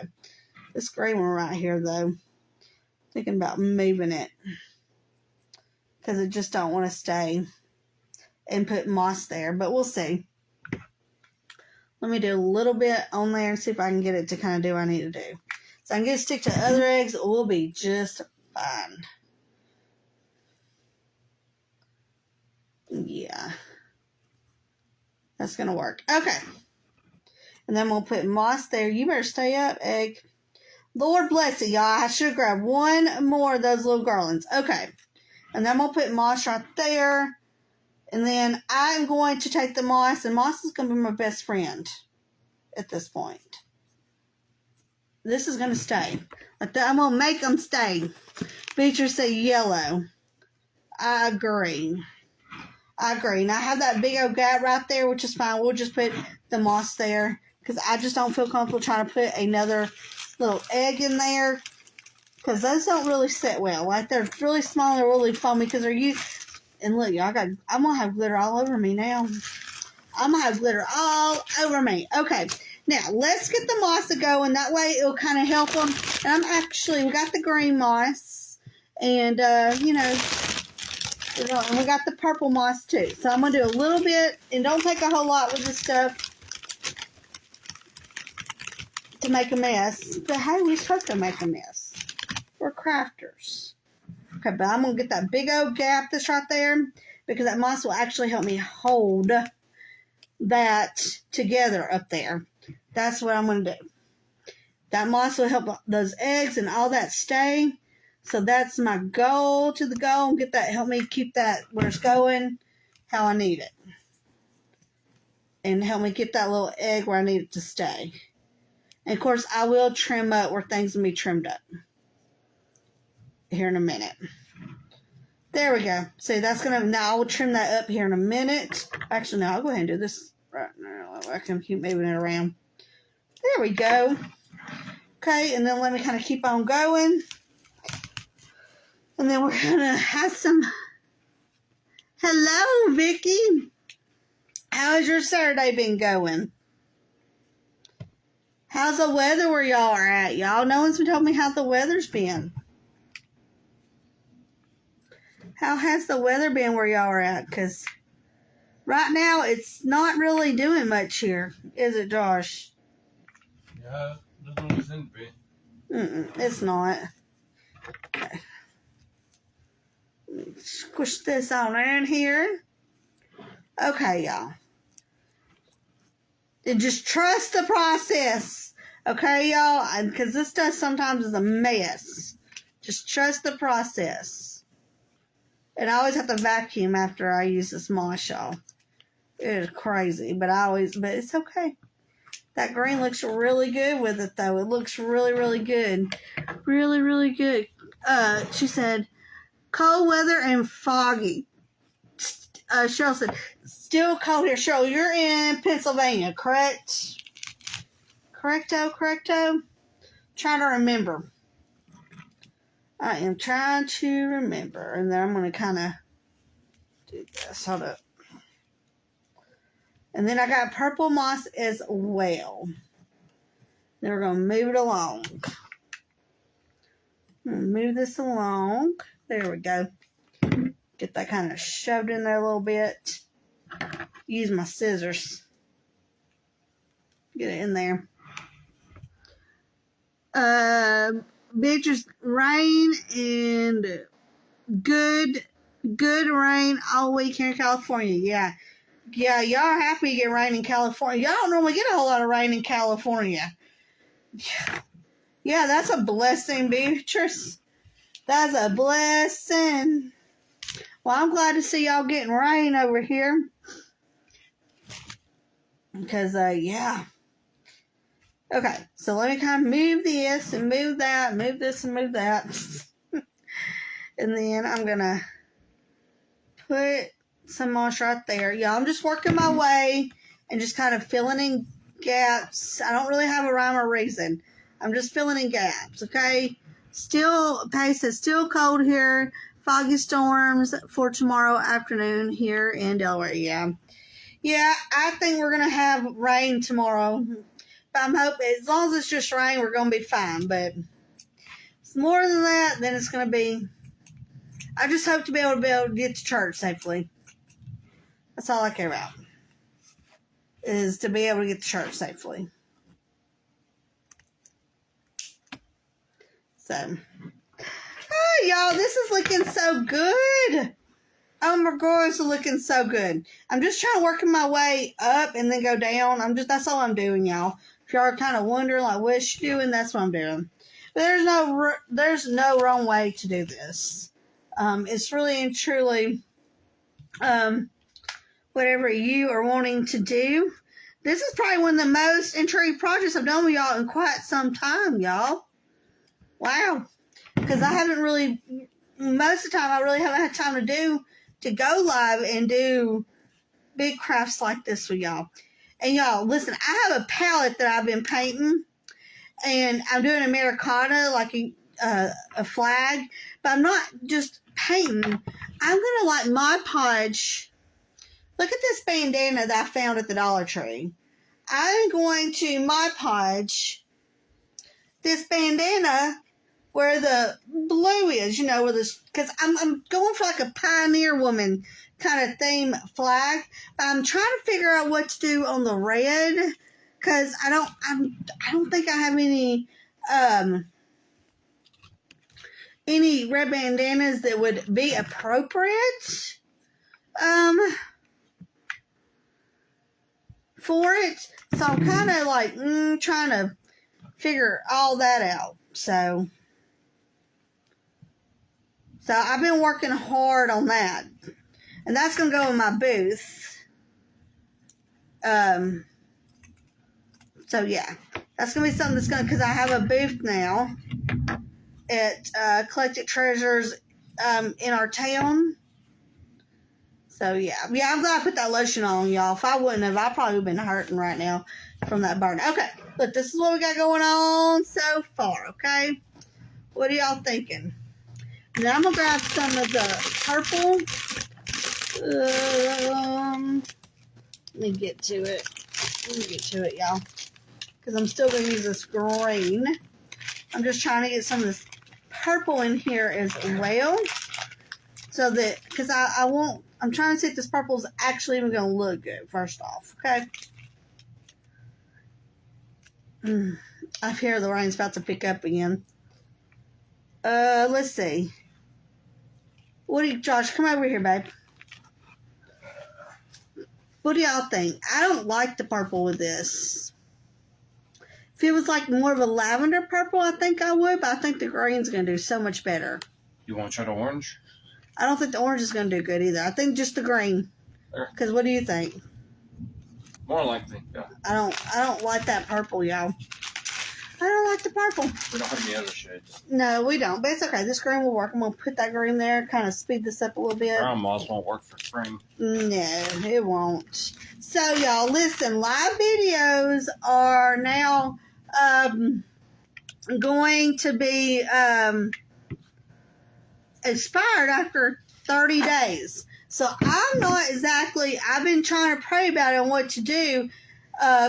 This gray one right here, though. Thinking about moving it. Because I just don't want to stay and put moss there. But we'll see. Let me do a little bit on there and see if I can get it to kind of do what I need to do. So I can get it to stick to other eggs. It will be just fine. Yeah. That's going to work. Okay. And then we'll put moss there. You better stay up, egg. Lord bless it, y'all. I should grab one more of those little garlands. Okay. And then we'll put moss right there. And then I'm going to take the moss. And moss is going to be my best friend at this point. This is going to stay. Like that, I'm going to make them stay. Beatrice say yellow. I agree. Now, I have that big old gap right there, which is fine. We'll just put the moss there. Because I just don't feel comfortable trying to put another little egg in there. Because those don't really sit well. Like, they're really small and they're really foamy because they're used. And look, y'all, I'm going to have glitter all over me now. I'm going to have glitter all over me. Okay. Now, let's get the moss going. That way, it'll kind of help them. And we got the green moss. And, and we got the purple moss, too. So, I'm going to do a little bit. And don't take a whole lot with this stuff to make a mess. But hey, we're supposed to make a mess. We're crafters. Okay, but I'm going to get that big old gap that's right there. Because that moss will actually help me hold that together up there. That's what I'm going to do. That moss will help those eggs and all that stay. So that's my goal to the goal. And help me keep that where it's going, how I need it. And help me get that little egg where I need it to stay. And of course, I will trim up where things will be trimmed up. Here in a minute. There we go. See, now I will trim that up here in a minute. Actually, no, I'll go ahead and do this right now. I can keep moving it around. There we go. Okay, and then let me kind of keep on going. And then we're going to have some... Hello, Vicky. How has your Saturday been going? How's the weather where y'all are at? Y'all, no one's been telling me how the weather's been. How has the weather been where y'all are at? Because right now, it's not really doing much here. Is it, Josh? Yeah, doesn't really seem to be. It's not. Okay. Let me squish this on in here. Okay, y'all. And just trust the process. Okay, y'all? Because this stuff sometimes is a mess. Just trust the process. And I always have to vacuum after I use this moss, y'all. It is crazy, but it's okay. That green looks really good with it, though. It looks really, really good. Really, really good. She said, cold weather and foggy. Cheryl said, still cold here. Cheryl, you're in Pennsylvania, correct? Correcto? Trying to remember. I am trying to remember. And then I'm going to kind of do this. Hold up. And then I got purple moss as well. Then we're going to move it along. Move this along. There we go. Get that kind of shoved in there a little bit. Use my scissors. Get it in there. Beatrice, rain and good rain all week here in California. Yeah. Yeah, y'all are happy to get rain in California. Y'all don't normally get a whole lot of rain in California. Yeah, that's a blessing, Beatrice. That's a blessing. Well, I'm glad to see y'all getting rain over here. Because, yeah. Okay, so let me kind of move this and move that, move this and move that. And then I'm going to put some moss right there. Yeah, I'm just working my way and just kind of filling in gaps. I don't really have a rhyme or reason. I'm just filling in gaps, okay? Still, Pace is still cold here. Foggy storms for tomorrow afternoon here in Delaware, yeah. Yeah, I think we're going to have rain tomorrow. But I'm hoping, as long as it's just rain, we're going to be fine. But if it's more than that, then it's going to be... I just hope to be able to get to church safely. That's all I care about. Is to be able to get to church safely. So... Oh, y'all, this is looking so good. Oh my God, it's looking so good. I'm just trying to work my way up and then go down. That's all I'm doing, y'all. If y'all are kind of wondering, like, what is she doing? That's what I'm doing. But there's no wrong way to do this. It's really and truly, whatever you are wanting to do. This is probably one of the most intriguing projects I've done with y'all in quite some time, y'all. Wow. Because I haven't really, most of the time, I really haven't had time to go live and do big crafts like this with y'all. And y'all, listen, I have a palette that I've been painting, and I'm doing Americana, like a flag, but I'm not just painting. I'm going to like Mod Podge. Look at this bandana that I found at the Dollar Tree. I'm going to Mod Podge this bandana where the blue is, where this, because I'm going for like a pioneer woman kind of theme flag. I'm trying to figure out what to do on the red, because I don't think I have any red bandanas that would be appropriate for it. So I'm kind of like trying to figure all that out. So I've been working hard on that. And that's going to go in my booth. So yeah. That's going to be something that's going to, because I have a booth now at Eclectic Treasures in our town. So yeah. Yeah, I'm glad I put that lotion on, y'all. If I wouldn't have, I probably would have been hurting right now from that burn. Okay. Look, this is what we got going on so far, okay? What are y'all thinking? Now I'm going to grab some of the purple. Let me get to it, y'all. Because I'm still going to use this green. I'm just trying to get some of this purple in here as well. So that, because I'm trying to see if this purple is actually even going to look good, first off, okay? I hear the rain's about to pick up again. Let's see. Josh, come over here, babe. What do y'all think? I don't like the purple with this. If it was like more of a lavender purple, I think I would, but I think the green's going to do so much better. You want to try the orange? I don't think the orange is going to do good either. I think just the green. Because what do you think? More likely, yeah. I don't like that purple, y'all. I don't like the purple. We don't have any other shades. No, we don't. But it's okay. This green will work. I'm going to put that green there, kind of speed this up a little bit. Brown moss won't work for spring. No, it won't. So, y'all, listen. Live videos are now going to be expired after 30 days. So, I'm not exactly... I've been trying to pray about it and what to do.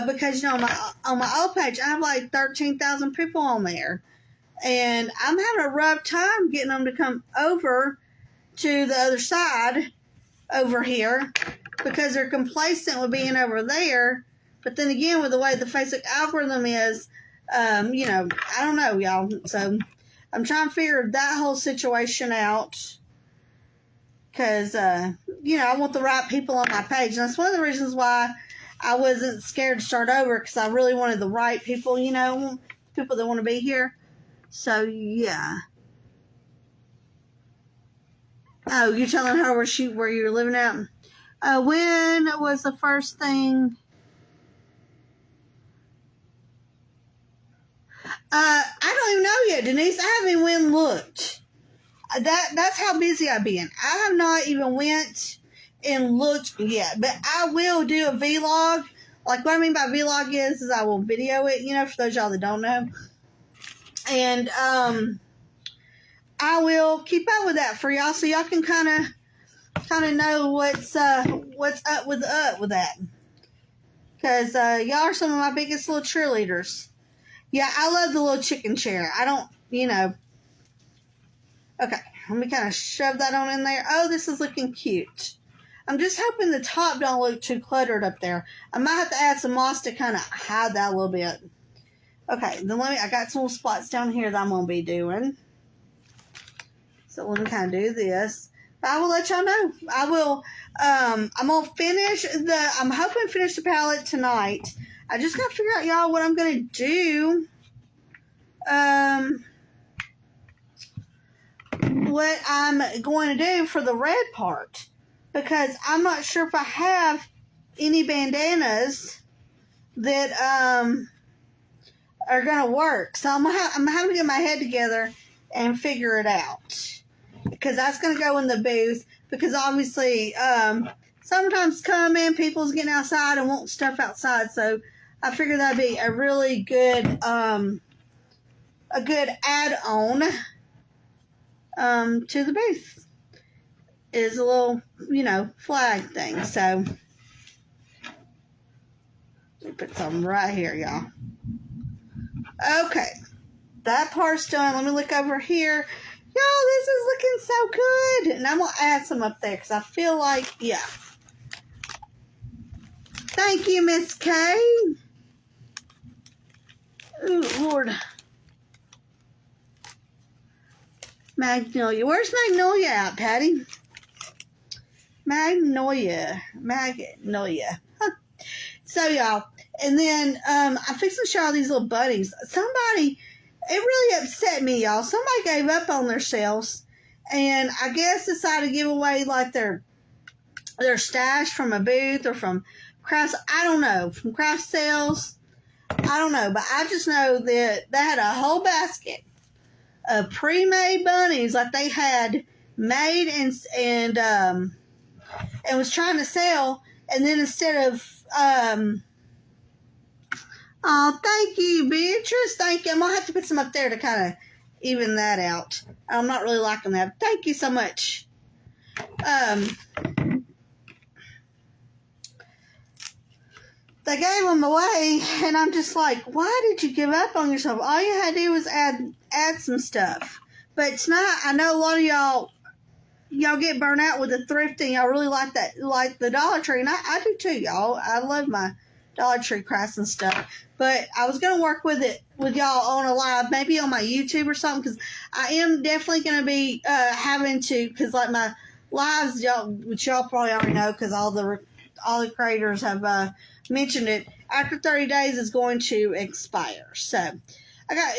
Because, on my old page, I have like 13,000 people on there. And I'm having a rough time getting them to come over to the other side over here because they're complacent with being over there. But then again, with the way the Facebook algorithm is, I don't know, y'all. So I'm trying to figure that whole situation out. because, you know, I want the right people on my page. And that's one of the reasons why I wasn't scared to start over, because I really wanted the right people, you know, people that want to be here. So, yeah. Oh, you're telling her where you're living at? When was the first thing? I don't even know yet, Denise. I haven't even went and looked. That's how busy I've been. I have not even went and looked yet, but I will do a vlog. Like, what I mean by vlog is I will video it, you know, for those of y'all that don't know. And I will keep up with that for y'all, so y'all can kind of know what's up with that. Because y'all are some of my biggest little cheerleaders. Yeah, I love the little chicken chair. I don't, you know. Okay, let me kind of shove that on in there. Oh, this is looking cute. I'm just hoping the top don't look too cluttered up there. I might have to add some moss to kind of hide that a little bit. Okay, then I got some little spots down here that I'm going to be doing. So let me kind of do this. But I will let y'all know. I will, I'm going to I'm hoping to finish the palette tonight. I just got to figure out, y'all, what I'm going to do. What I'm going to do for the red part, because I'm not sure if I have any bandanas that are going to work. So I'm having to get my head together and figure it out, because that's going to go in the booth, because obviously sometimes people's getting outside and want stuff outside, so I figured that'd be a really good add-on to the booth. Is a little, you know, flag thing. So let me put some right here, y'all. Okay, that part's done. Let me look over here. Y'all, this is looking so good. And I'm gonna add some up there because I feel like, yeah. Thank you, Miss K. Ooh, Lord. Magnolia. Where's Magnolia at, Patty? Magnolia. Huh. So, y'all, and then I'm fixing to show all these little bunnies. It really upset me, y'all. Somebody gave up on themselves and I guess decided to give away like their stash from a booth or from crafts. I don't know. From craft sales. I don't know. But I just know that they had a whole basket of pre-made bunnies like they had made and was trying to sell, and then instead of oh, thank you, Beatrice, thank you. I'm gonna have to put some up there to kind of even that out. I'm not really liking that. Thank you so much. They gave them away, and I'm just like, why did you give up on yourself? All you had to do was add some stuff. But it's not. I know a lot of y'all get burnt out with the thrifting. Y'all really like the Dollar Tree, and I do too, y'all. I love my Dollar Tree crafts and stuff. But I was gonna work with y'all on a live, maybe on my YouTube or something, because I am definitely gonna be having to, because like my lives, which y'all probably already know, because all the creators have mentioned it. After 30 days is going to expire, so I got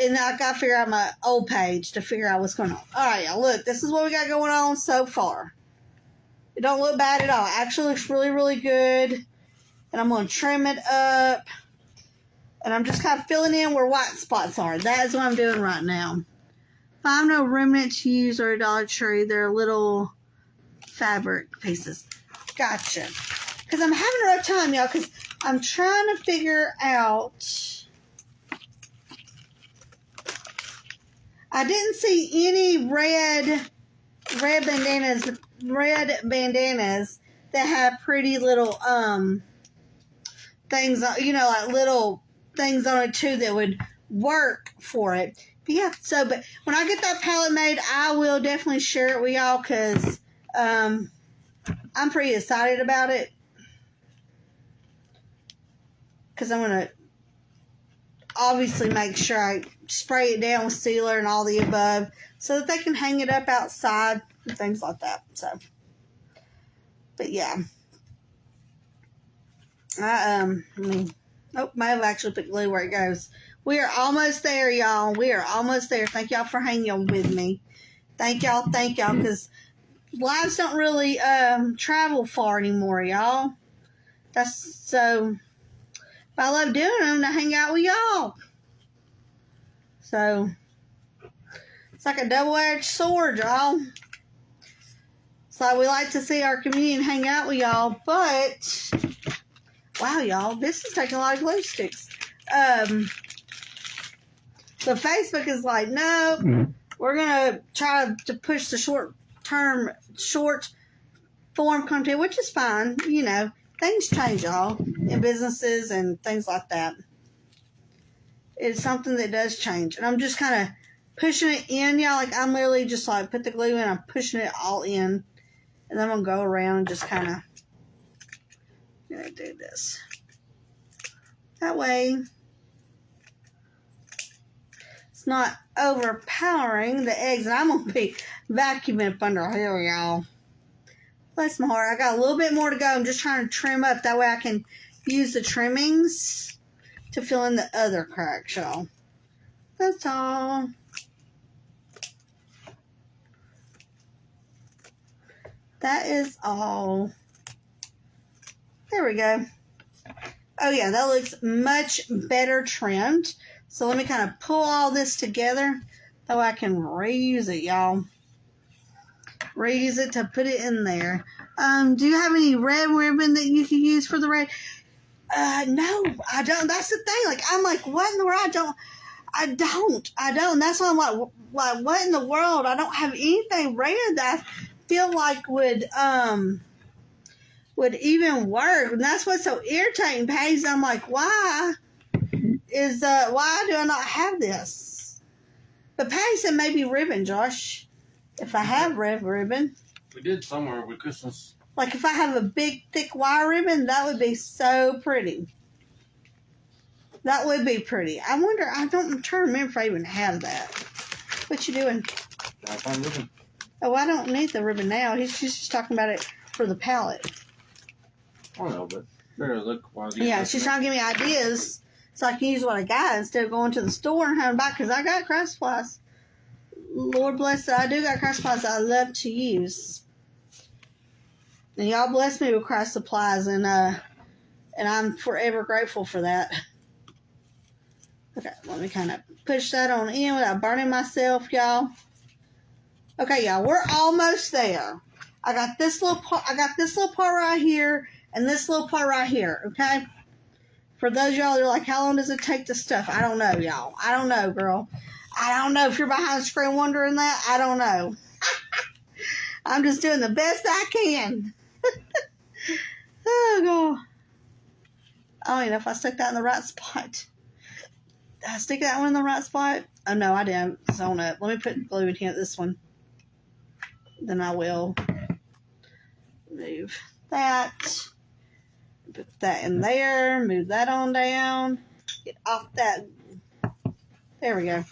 to figure out my old page to figure out what's going on. All right, y'all, look, this is what we got going on so far. It don't look bad at all. It actually looks really, really good. And I'm going to trim it up. And I'm just kind of filling in where white spots are. That is what I'm doing right now. If I have no remnants used or a Dollar Tree, they're little fabric pieces. Gotcha. Because I'm having a rough time, y'all, because I'm trying to figure out. I didn't see any red bandanas that have pretty little things, you know, like little things on it too that would work for it. But yeah, but when I get that palette made, I will definitely share it with y'all, because I'm pretty excited about it. Because I'm going to obviously make sure I spray it down with sealer and all the above so that they can hang it up outside and things like that. So, But yeah. Might have actually put glue where it goes. We are almost there, y'all. We are almost there. Thank y'all for hanging with me. Thank y'all, because lives don't really travel far anymore, y'all. That's so. I love doing them to hang out with y'all. So it's like a double-edged sword, y'all. So we like to see our community and hang out with y'all, but wow, y'all, this is taking a lot of glue sticks. So Facebook is like, no, we're gonna try to push the short form content, which is fine. You know, things change, y'all, in businesses and things like that. It's something that does change, and I'm just kind of pushing it in, y'all. Like I'm literally just like put the glue in, I'm pushing it all in, and then I'm gonna go around and just kind of do this. That way, it's not overpowering the eggs, and I'm gonna be vacuuming up under here, y'all. Bless my heart. I got a little bit more to go. I'm just trying to trim up. That way I can use the trimmings to fill in the other cracks, y'all. That's all. That is all. There we go. Oh, yeah, that looks much better trimmed. So let me kind of pull all this together so I can reuse it, y'all. Reuse it to put it in there. Do you have any red ribbon that you can use for the red? No, I don't. That's the thing. Like, I'm like, what in the world? I don't. That's why I'm like, what in the world? I don't have anything red that I feel like would even work. And that's what's so irritating, Paige. I'm like, why do I not have this? But Paige said maybe ribbon, Josh. If I have red ribbon. We did somewhere with Christmas. Like if I have a big, thick wire ribbon, that would be so pretty. That would be pretty. I wonder, I'm trying to remember if I even have that. What you doing? I find ribbon. Oh, I don't need the ribbon now. She's just talking about it for the palette. I know, but better look while you. Yeah, she's trying to give me ideas so I can use what I got instead of going to the store and having to buy, because I got craft supplies. Lord bless it, I do got craft supplies I love to use. And y'all bless me with craft supplies, and I'm forever grateful for that. Okay, let me kind of push that on in without burning myself, y'all. Okay, y'all, we're almost there. I got this little part right here, and this little part right here, okay? For those y'all that are like, how long does it take to stuff? I don't know, y'all. I don't know, girl. I don't know if you're behind the screen wondering that. I don't know. I'm just doing the best I can. Oh, God. I don't even know if I stuck that in the right spot. Did I stick that one in the right spot? Oh, no, I didn't. Zone up. Let me put glue in here at this one. Then I will move that. Put that in there. Move that on down. Get off that. There we go.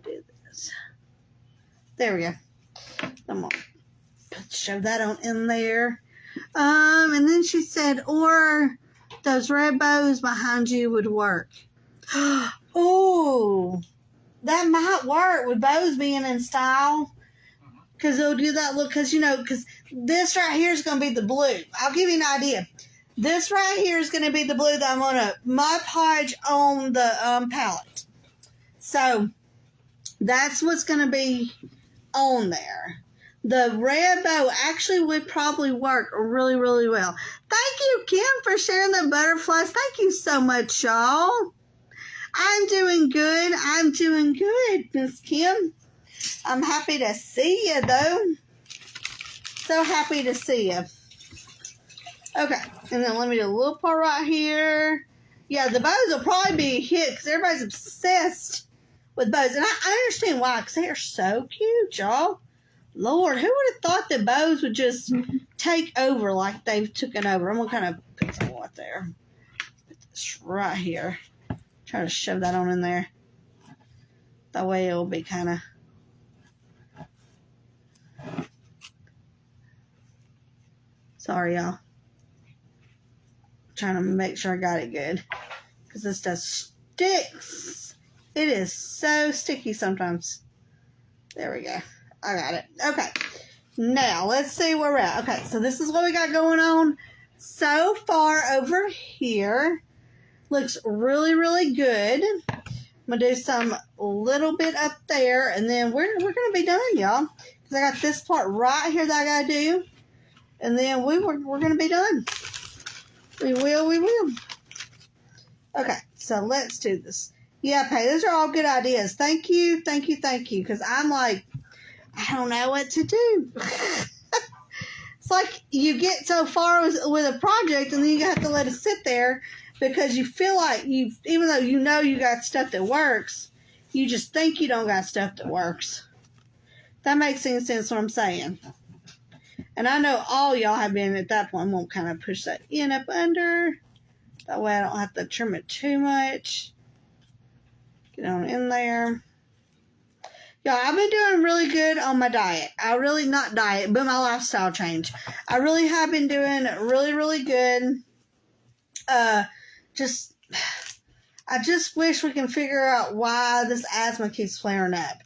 Do this. There we go. I'm going to shove that on in there. And then she said, or those red bows behind you would work. Oh, that might work with bows being in style. Because they'll do that look, because this right here is going to be the blue. I'll give you an idea. This right here is going to be the blue that I'm going to Mod Podge on the palette. So, that's what's going to be on there. The red bow actually would probably work really, really well. Thank you, Kim, for sharing the butterflies. Thank you so much, y'all. I'm doing good, Miss Kim. I'm happy to see you, though. So happy to see you. Okay, and then let me do a little part right here. Yeah, the bows will probably be a hit because everybody's obsessed with bows. And I understand why, because they are so cute, y'all. Lord, who would have thought that bows would just take over like they've taken over? I'm going to kind of put some more there. Put this right here. Try to shove that on in there. That way it will be kind of... Sorry, y'all. Trying to make sure I got it good. Because this stuff sticks. It is so sticky sometimes. There we go. I got it. Okay. Now, let's see where we're at. Okay, so this is what we got going on so far over here. Looks really, really good. I'm going to do some little bit up there, and then we're going to be done, y'all. Because I got this part right here that I got to do. And then we're going to be done. We will. Okay, so let's do this. Yeah, Pay, those are all good ideas. Thank you. Because I'm like, I don't know what to do. It's like you get so far with a project and then you have to let it sit there because you feel like even though you know you got stuff that works, you just think you don't got stuff that works. That makes any sense what I'm saying. And I know all y'all have been at that point. I'm going to kind of push that in up under. That way I don't have to trim it too much. Get on in there. Y'all, I've been doing really good on my diet. Not diet, but my lifestyle change. I really have been doing really, really good. I just wish we can figure out why this asthma keeps flaring up.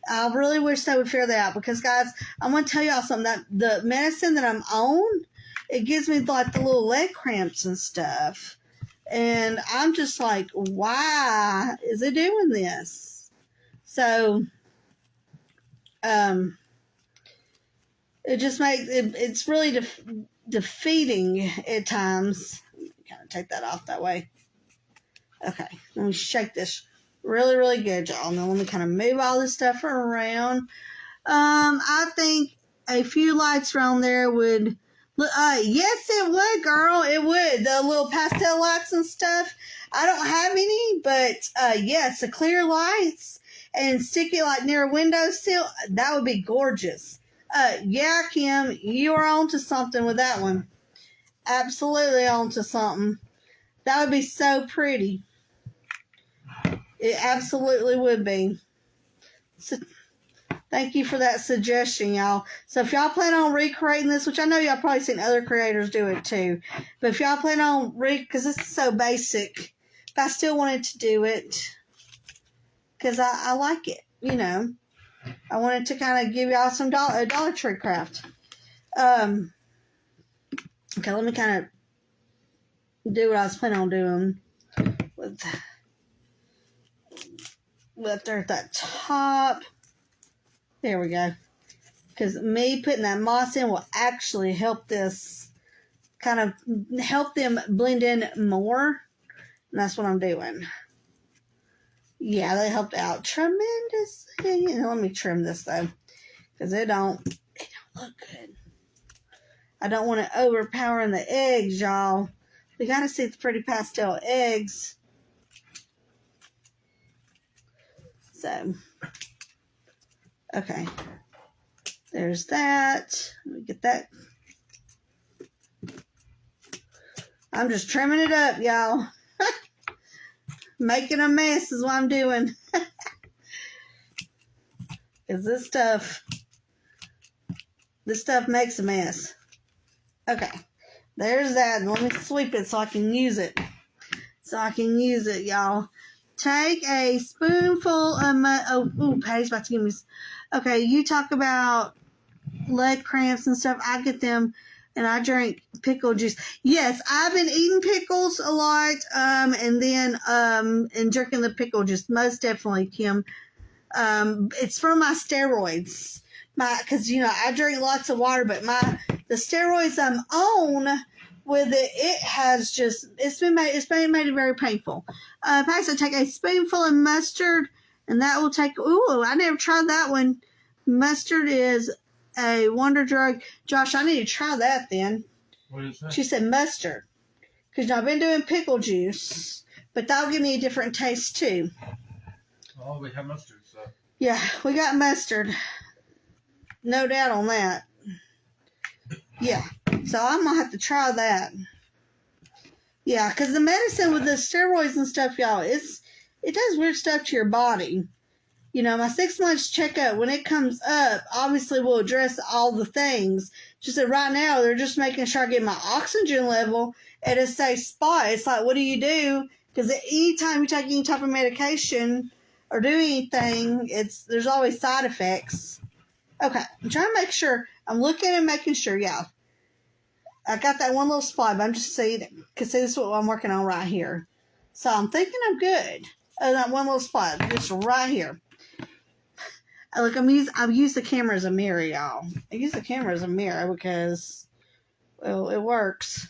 I really wish they would figure that out because, guys, I'm going to tell y'all something. That the medicine that I'm on, it gives me, like, the little leg cramps and stuff. And I'm just like, why is it doing this? So, it just makes, it's really defeating at times. Kind of take that off that way. Okay, let me shake this really, really good, y'all. Now let me kind of move all this stuff around. I think a few lights around there would look. Yes, it would, girl. It would. The little pastel lights and stuff. I don't have any, but yes, the clear lights and stick it like near a windowsill. That would be gorgeous. Yeah, Kim, you are onto something with that one. Absolutely onto something. That would be so pretty. It absolutely would be. So, thank you for that suggestion, y'all. So if y'all plan on recreating this, which I know y'all probably seen other creators do it too, but if y'all plan on because this is so basic, but I still wanted to do it because I like it, you know. I wanted to kind of give y'all some Dollar Tree craft. Okay, let me kind of do what I was planning on doing with there at that top. There we go. Because me putting that moss in will actually help this kind of help them blend in more. And that's what I'm doing. Yeah, they helped out tremendously. Let me trim this though. Because it don't look good. I don't want to overpower the eggs, y'all. We got to see the pretty pastel eggs. So, okay. There's that. Let me get that. I'm just trimming it up, y'all. Making a mess is what I'm doing. Because this stuff makes a mess. Okay. There's that. Let me sweep it so I can use it. Y'all. Take a spoonful of Patty's about to give me. Okay, you talk about leg cramps and stuff. I get them, and I drink pickle juice. Yes, I've been eating pickles a lot, and then and drinking the juice. Most definitely, Kim. It's from my steroids. Because I drink lots of water, but the steroids I'm on with it has just it's made it very painful. So take a spoonful of mustard, and that will take. Ooh, I never tried that one. Mustard is a wonder drug. Josh, I need to try that then. What is that? She said mustard, because I've been doing pickle juice, but that'll give me a different taste too. Oh, we have mustard, so. Yeah, we got mustard. No doubt on that. Yeah. So I'm going to have to try that. Yeah, because the medicine with the steroids and stuff, y'all, it does weird stuff to your body. you know, my 6 months checkup, when it comes up, obviously will address all the things. Just that right now, they're just making sure I get my oxygen level at a safe spot. It's like, what do you do? Because anytime you take any type of medication or do anything, there's always side effects. Okay, I'm trying to make sure. I'm looking and making sure, yeah. I got that one little spot, but I'm just saying, because this is what I'm working on right here. So I'm thinking I'm good. That one little spot, just right here. Look, I've used the camera as a mirror, y'all. I use the camera as a mirror because, well, it works.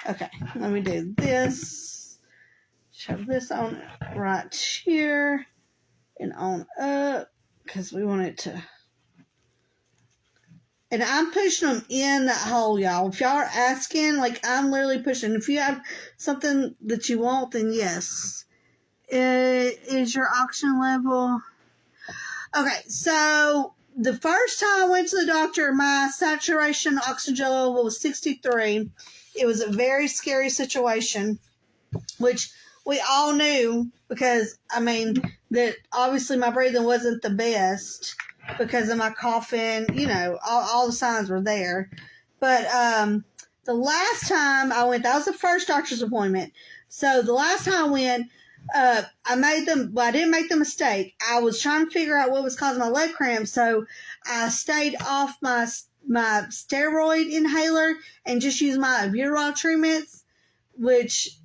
Okay, let me do this. Shove this on right here and on up because we want it to. And I'm pushing them in that hole, y'all. If y'all are asking, like, I'm literally pushing. If you have something that you want, then yes. Is your oxygen level? Okay, so the first time I went to the doctor, my saturation oxygen level was 63. It was a very scary situation, which we all knew because, I mean, that obviously my breathing wasn't the best because of my coughing. You know, all the signs were there. But the last time I went, that was the first doctor's appointment. So the last time I went, I didn't make the mistake. I was trying to figure out what was causing my leg cramps, so I stayed off my steroid inhaler and just used my albuterol treatments, which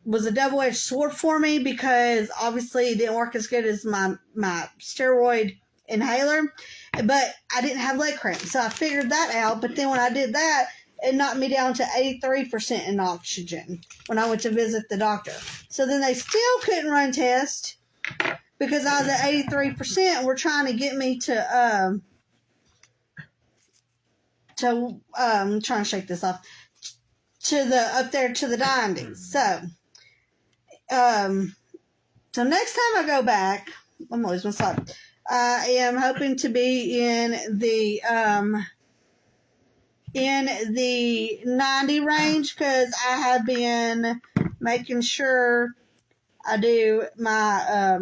was a double-edged sword for me because obviously it didn't work as good as my steroid inhaler, but I didn't have leg cramps, so I figured that out. But then when I did that, it knocked me down to 83% in oxygen when I went to visit the doctor. So then they still couldn't run tests because I was at 83%. And we're trying to get me to I'm trying to shake this off, up there to the 90s. So next time I go back, I'm always going to stop. I am hoping to be in the 90 range because I have been making sure I do my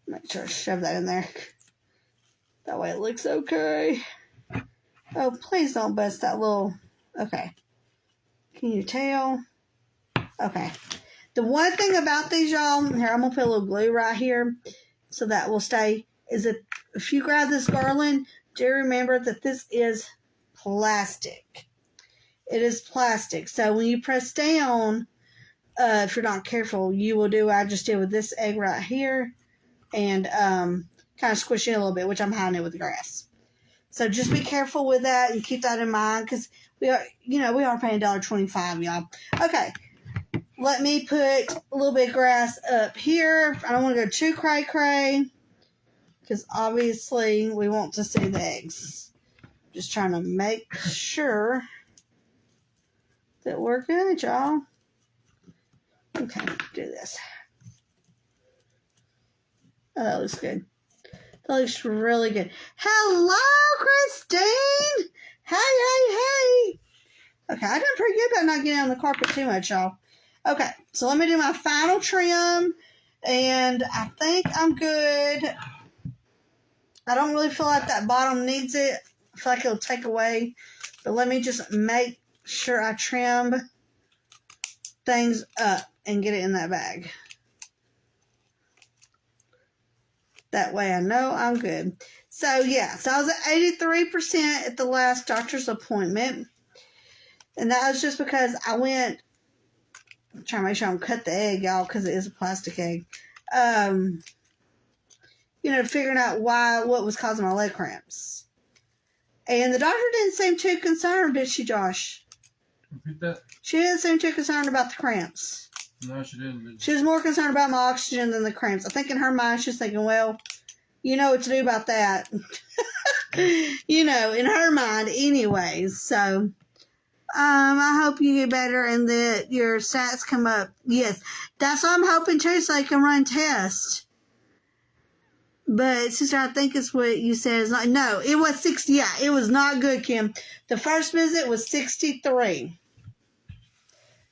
make sure I shove that in there. That way it looks okay. Oh, please don't bust that little. Okay. Can you tell? Okay. The one thing about these, y'all, here, I'm going to put a little glue right here so that will stay, is that if you grab this garland, do remember that this is plastic. It is plastic. So when you press down, if you're not careful, you will do what I just did with this egg right here and kind of squish it a little bit, which I'm hiding it with the grass. So just be careful with that and keep that in mind because we are paying $1.25, y'all. Okay. Let me put a little bit of grass up here. I don't want to go too cray-cray because obviously we want to see the eggs. Just trying to make sure that we're good, y'all. Okay, do this. Oh, that looks good. That looks really good. Hello, Christine! Hey! Okay, I done pretty good about not getting on the carpet too much, y'all. Okay, so let me do my final trim, and I think I'm good. I don't really feel like that bottom needs it. I feel like it'll take away, but let me just make sure I trim things up and get it in that bag. That way I know I'm good. So, yeah, so I was at 83% at the last doctor's appointment, and that was just because I went... I'm trying to make sure I don't cut the egg, y'all, because it is a plastic egg. Figuring out what was causing my leg cramps. And the doctor didn't seem too concerned, did she, Josh? Repeat that? She didn't seem too concerned about the cramps. No, she didn't. She was more concerned about my oxygen than the cramps. I think in her mind, she's thinking, well, you know what to do about that. In her mind anyways. So... I hope you get better and that your stats come up. Yes, that's what I'm hoping too, so I can run tests. But sister, I think it's what you said is not. No, it was 60. Yeah, it was not good, Kim. The first visit was 63.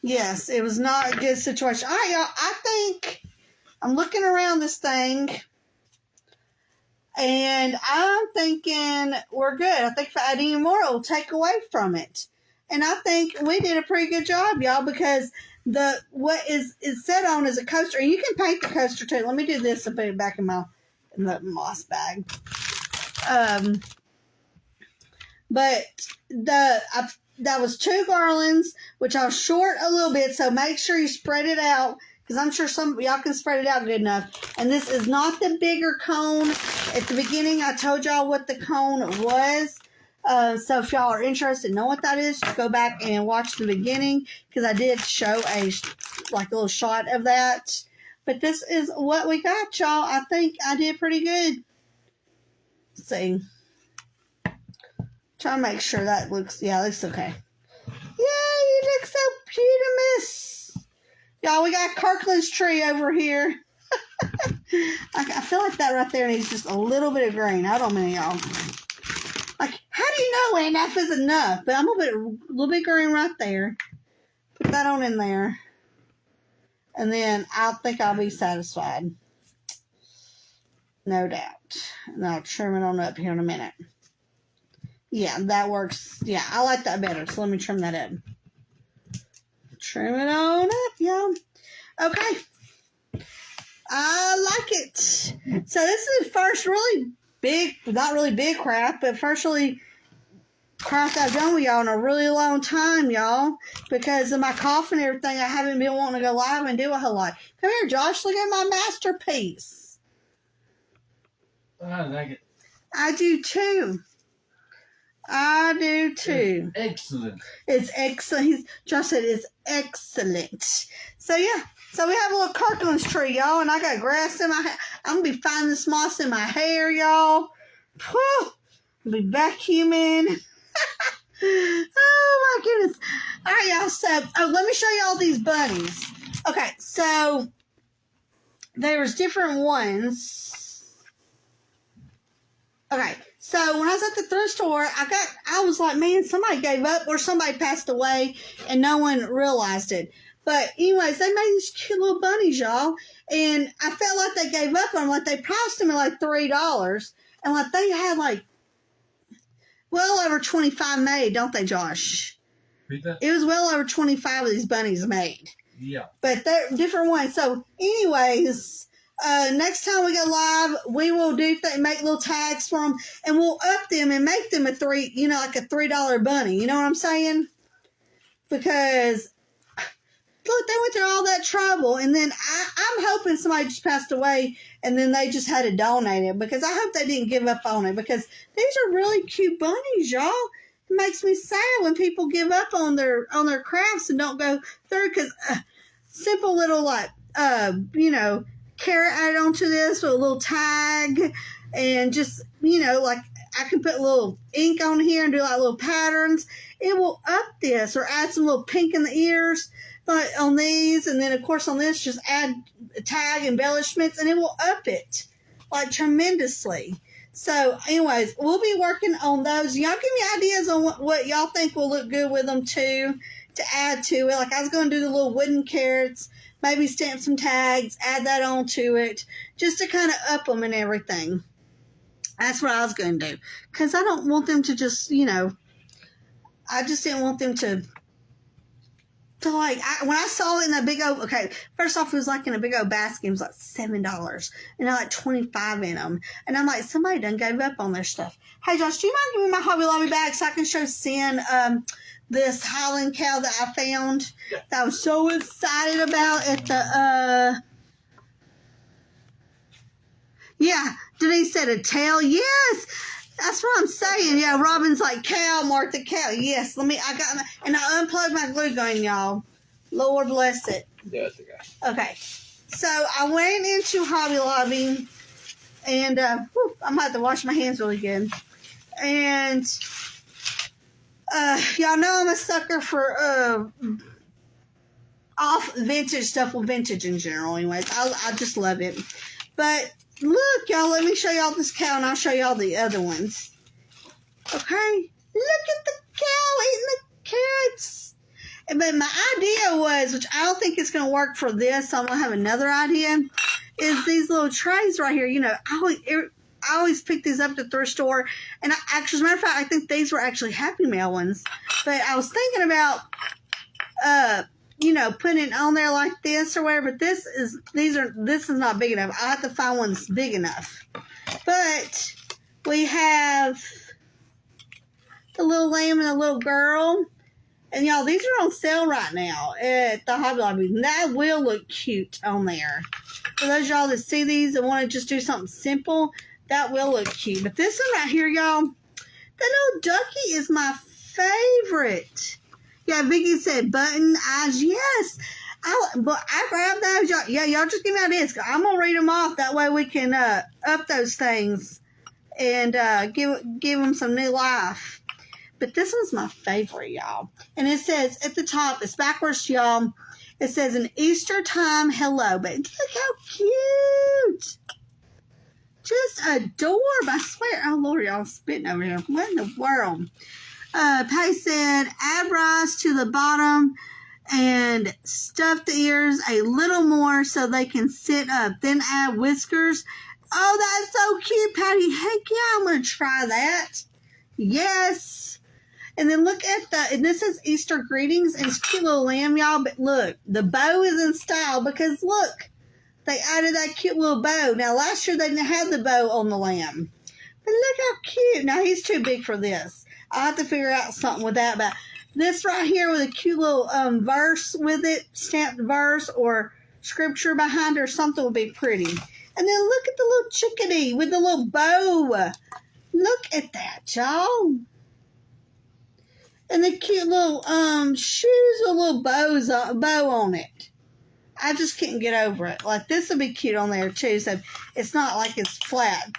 Yes, it was not a good situation. All right, y'all. I think I'm looking around this thing, and I'm thinking we're good. I think if I add any more, it'll take away from it. And I think we did a pretty good job, y'all, because what is set on is a coaster. And you can paint the coaster too. Let me do this and put it back in the moss bag. But that was 2 garlands, which I was short a little bit, so make sure you spread it out, because I'm sure some of y'all can spread it out good enough. And this is not the bigger cone. At the beginning, I told y'all what the cone was. So if y'all are interested in knowing what that is, just go back and watch the beginning, because I did show a little shot of that. But this is what we got, y'all. I think I did pretty good. Let's see. Try to make sure that looks, it looks okay. Yeah, you look so beautiful. Y'all, we got Kirkland's tree over here. I feel like that right there needs just a little bit of green. I don't know, y'all. Like, how do you know when enough is enough? But I'm going to put a little bit of green right there. Put that on in there. And then I think I'll be satisfied. No doubt. And I'll trim it on up here in a minute. Yeah, that works. Yeah, I like that better. So let me trim that up. Trim it on up, y'all. Okay. I like it. So this is the first really big, not really big craft, but first really craft I've done with y'all in a really long time, y'all. Because of my cough and everything, I haven't been wanting to go live and do a whole lot. Come here, Josh. Look at my masterpiece. I like it. I do too. I do too. Excellent. It's excellent. Josh said it's excellent. So yeah. So we have a little Kirkland's tree, y'all, and I got grass in my hair. I'm gonna be finding this moss in my hair, y'all. Whew. I'll be vacuuming. Oh my goodness. All right, y'all. So let me show y'all these bunnies. Okay, so there's different ones. Okay. So when I was at the thrift store, I was like, man, somebody gave up or somebody passed away and no one realized it. But anyways, they made these cute little bunnies, y'all. And I felt like they gave up on them. Like they priced them at like $3. And like they had like well over 25 made, don't they, Josh? Read that? It was well over 25 of these bunnies made. Yeah. But they're different ones. So anyways, next time we go live, we will make little tags for them, and we'll up them and make them like a $3 bunny. You know what I'm saying? Because look, they went through all that trouble, and then I'm hoping somebody just passed away, and then they just had to donate it, because I hope they didn't give up on it, because these are really cute bunnies, y'all. It makes me sad when people give up on their crafts and don't go through, because simple little carrot added onto this with a little tag, and just like I can put a little ink on here and do like little patterns. It will up this, or add some little pink in the ears on these, and then of course on this just add tag embellishments, and it will up it like tremendously. So anyways, we'll be working on those. Y'all give me ideas on what y'all think will look good with them too, to add to it. Like I was going to do the little wooden carrots, maybe stamp some tags, add that onto it, just to kind of up them and everything. That's what I was going to do, because I don't want them to just, I just didn't want them to when I saw it in that big old, okay, first off, it was like in a big old basket. It was like $7, and I like 25 in them. And I'm like, somebody done gave up on their stuff. Hey, Josh, do you mind giving me my Hobby Lobby bag so I can show Sin this Highland cow that I found that I was so excited about at the, yeah, Denise said a tail. Yes. That's what I'm saying. Yeah, Robin's like, cow, Martha, cow. Yes, and I unplugged my glue gun, y'all. Lord bless it. Yeah, that's okay. Okay, so I went into Hobby Lobby, and I'm going to have to wash my hands really good. And y'all know I'm a sucker for off vintage stuff, well, vintage in general anyways. I just love it. But look, y'all, let me show y'all this cow, and I'll show y'all the other ones. Okay? Look at the cow eating the carrots. But my idea was, which I don't think it's going to work for this, so I'm going to have another idea, is these little trays right here. You know, I always pick these up at the thrift store. And actually, as a matter of fact, I think these were actually Happy Mail ones. But I was thinking about, you know, putting it on there like this or whatever. But this is not big enough. I have to find one that's big enough. But we have the little lamb and the little girl. And y'all, these are on sale right now at the Hobby Lobby. And that will look cute on there. For those of y'all that see these and want to just do something simple, that will look cute. But this one right here, y'all, that little ducky is my favorite. Yeah, Vicky said button eyes. Yes. But I grabbed those. Y'all, yeah, y'all just give me ideas. I'm going to read them off. That way we can up those things and give them some new life. But this one's my favorite, y'all. And it says at the top, it's backwards, y'all. It says an Easter time hello. But look how cute. Just adorable. I swear. Oh, Lord, y'all spitting over here. What in the world? Patty said, add rice to the bottom and stuff the ears a little more so they can sit up. Then add whiskers. Oh, that's so cute, Patty. Heck yeah, I'm going to try that. Yes. And then look at and this is Easter greetings, and it's cute little lamb, y'all. But look, the bow is in style because look, they added that cute little bow. Now, last year they didn't have the bow on the lamb. But look how cute. Now, he's too big for this. I'll have to figure out something with that. But this right here with a cute little verse with it, stamped verse or scripture behind her, something would be pretty. And then look at the little chickadee with the little bow. Look at that, y'all. And the cute little shoes with little bow on it. I just couldn't get over it. Like, this would be cute on there, too. So, it's not like it's flat.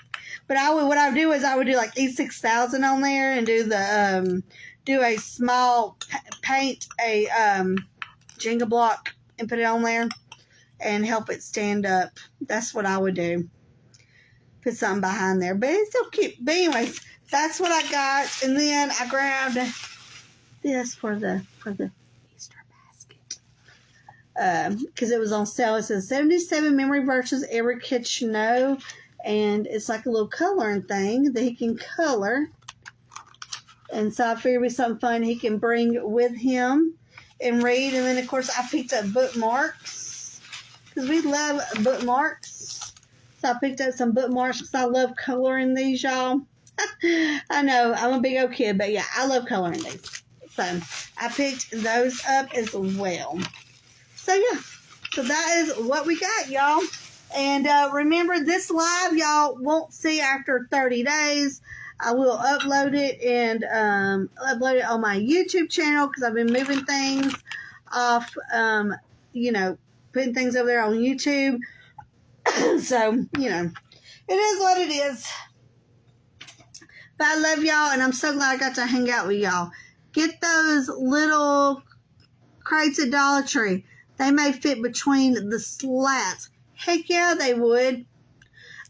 But what I would do is I would do, like, E6000 on there and do the, do a small, paint a Jenga block and put it on there and help it stand up. That's what I would do. Put something behind there. But it's so cute. But anyways, that's what I got. And then I grabbed this for the Easter basket. Because it was on sale. It says 77 memory verses every kid should know. And it's like a little coloring thing that he can color. And so I figured it'd be something fun he can bring with him and read. And then, of course, I picked up bookmarks. Because we love bookmarks. So I picked up some bookmarks because I love coloring these, y'all. I know, I'm a big old kid, but yeah, I love coloring these. So I picked those up as well. So yeah, so that is what we got, y'all. And remember, this live, y'all won't see after 30 days. I will upload it and upload it on my YouTube channel because I've been moving things off, you know, putting things over there on YouTube. So, you know, it is what it is. But I love y'all, and I'm so glad I got to hang out with y'all. Get those little crates at Dollar Tree. They may fit between the slats. Heck yeah, they would.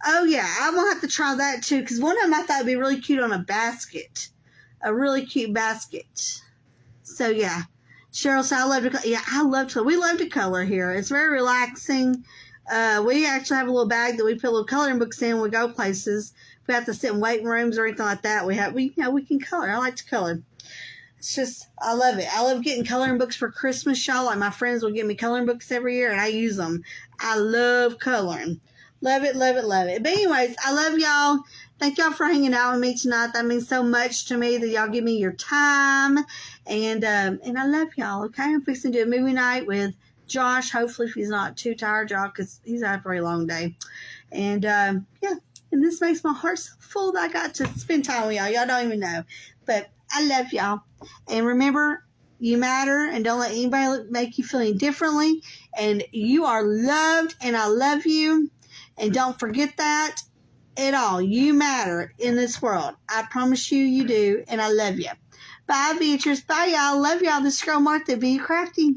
Oh, yeah, I'm going to have to try that, too, because one of them I thought would be really cute on a basket. A really cute basket. So, yeah. Cheryl said, I love to color. Yeah, I love to. We love to color here. It's very relaxing. We actually have a little bag that we put little coloring books in when we go places. If we have to sit in waiting rooms or anything like that, we can color. I like to color. It's just, I love it. I love getting coloring books for Christmas, y'all. Like, my friends will give me coloring books every year, and I use them. I love coloring. Love it, love it, love it. But anyways, I love y'all. Thank y'all for hanging out with me tonight. That means so much to me that y'all give me your time. And I love y'all, okay? I'm fixing to do a movie night with Josh. Hopefully, if he's not too tired, y'all, because he's had a very long day. And, yeah. And this makes my heart so full that I got to spend time with y'all. Y'all don't even know. But I love y'all. And remember, you matter, and don't let anybody make you feel any differently. And you are loved, and I love you. And don't forget that at all. You matter in this world. I promise you, you do. And I love you. Bye, Beatrice. Bye, y'all. Love y'all. This is Girl Martha. Be crafty.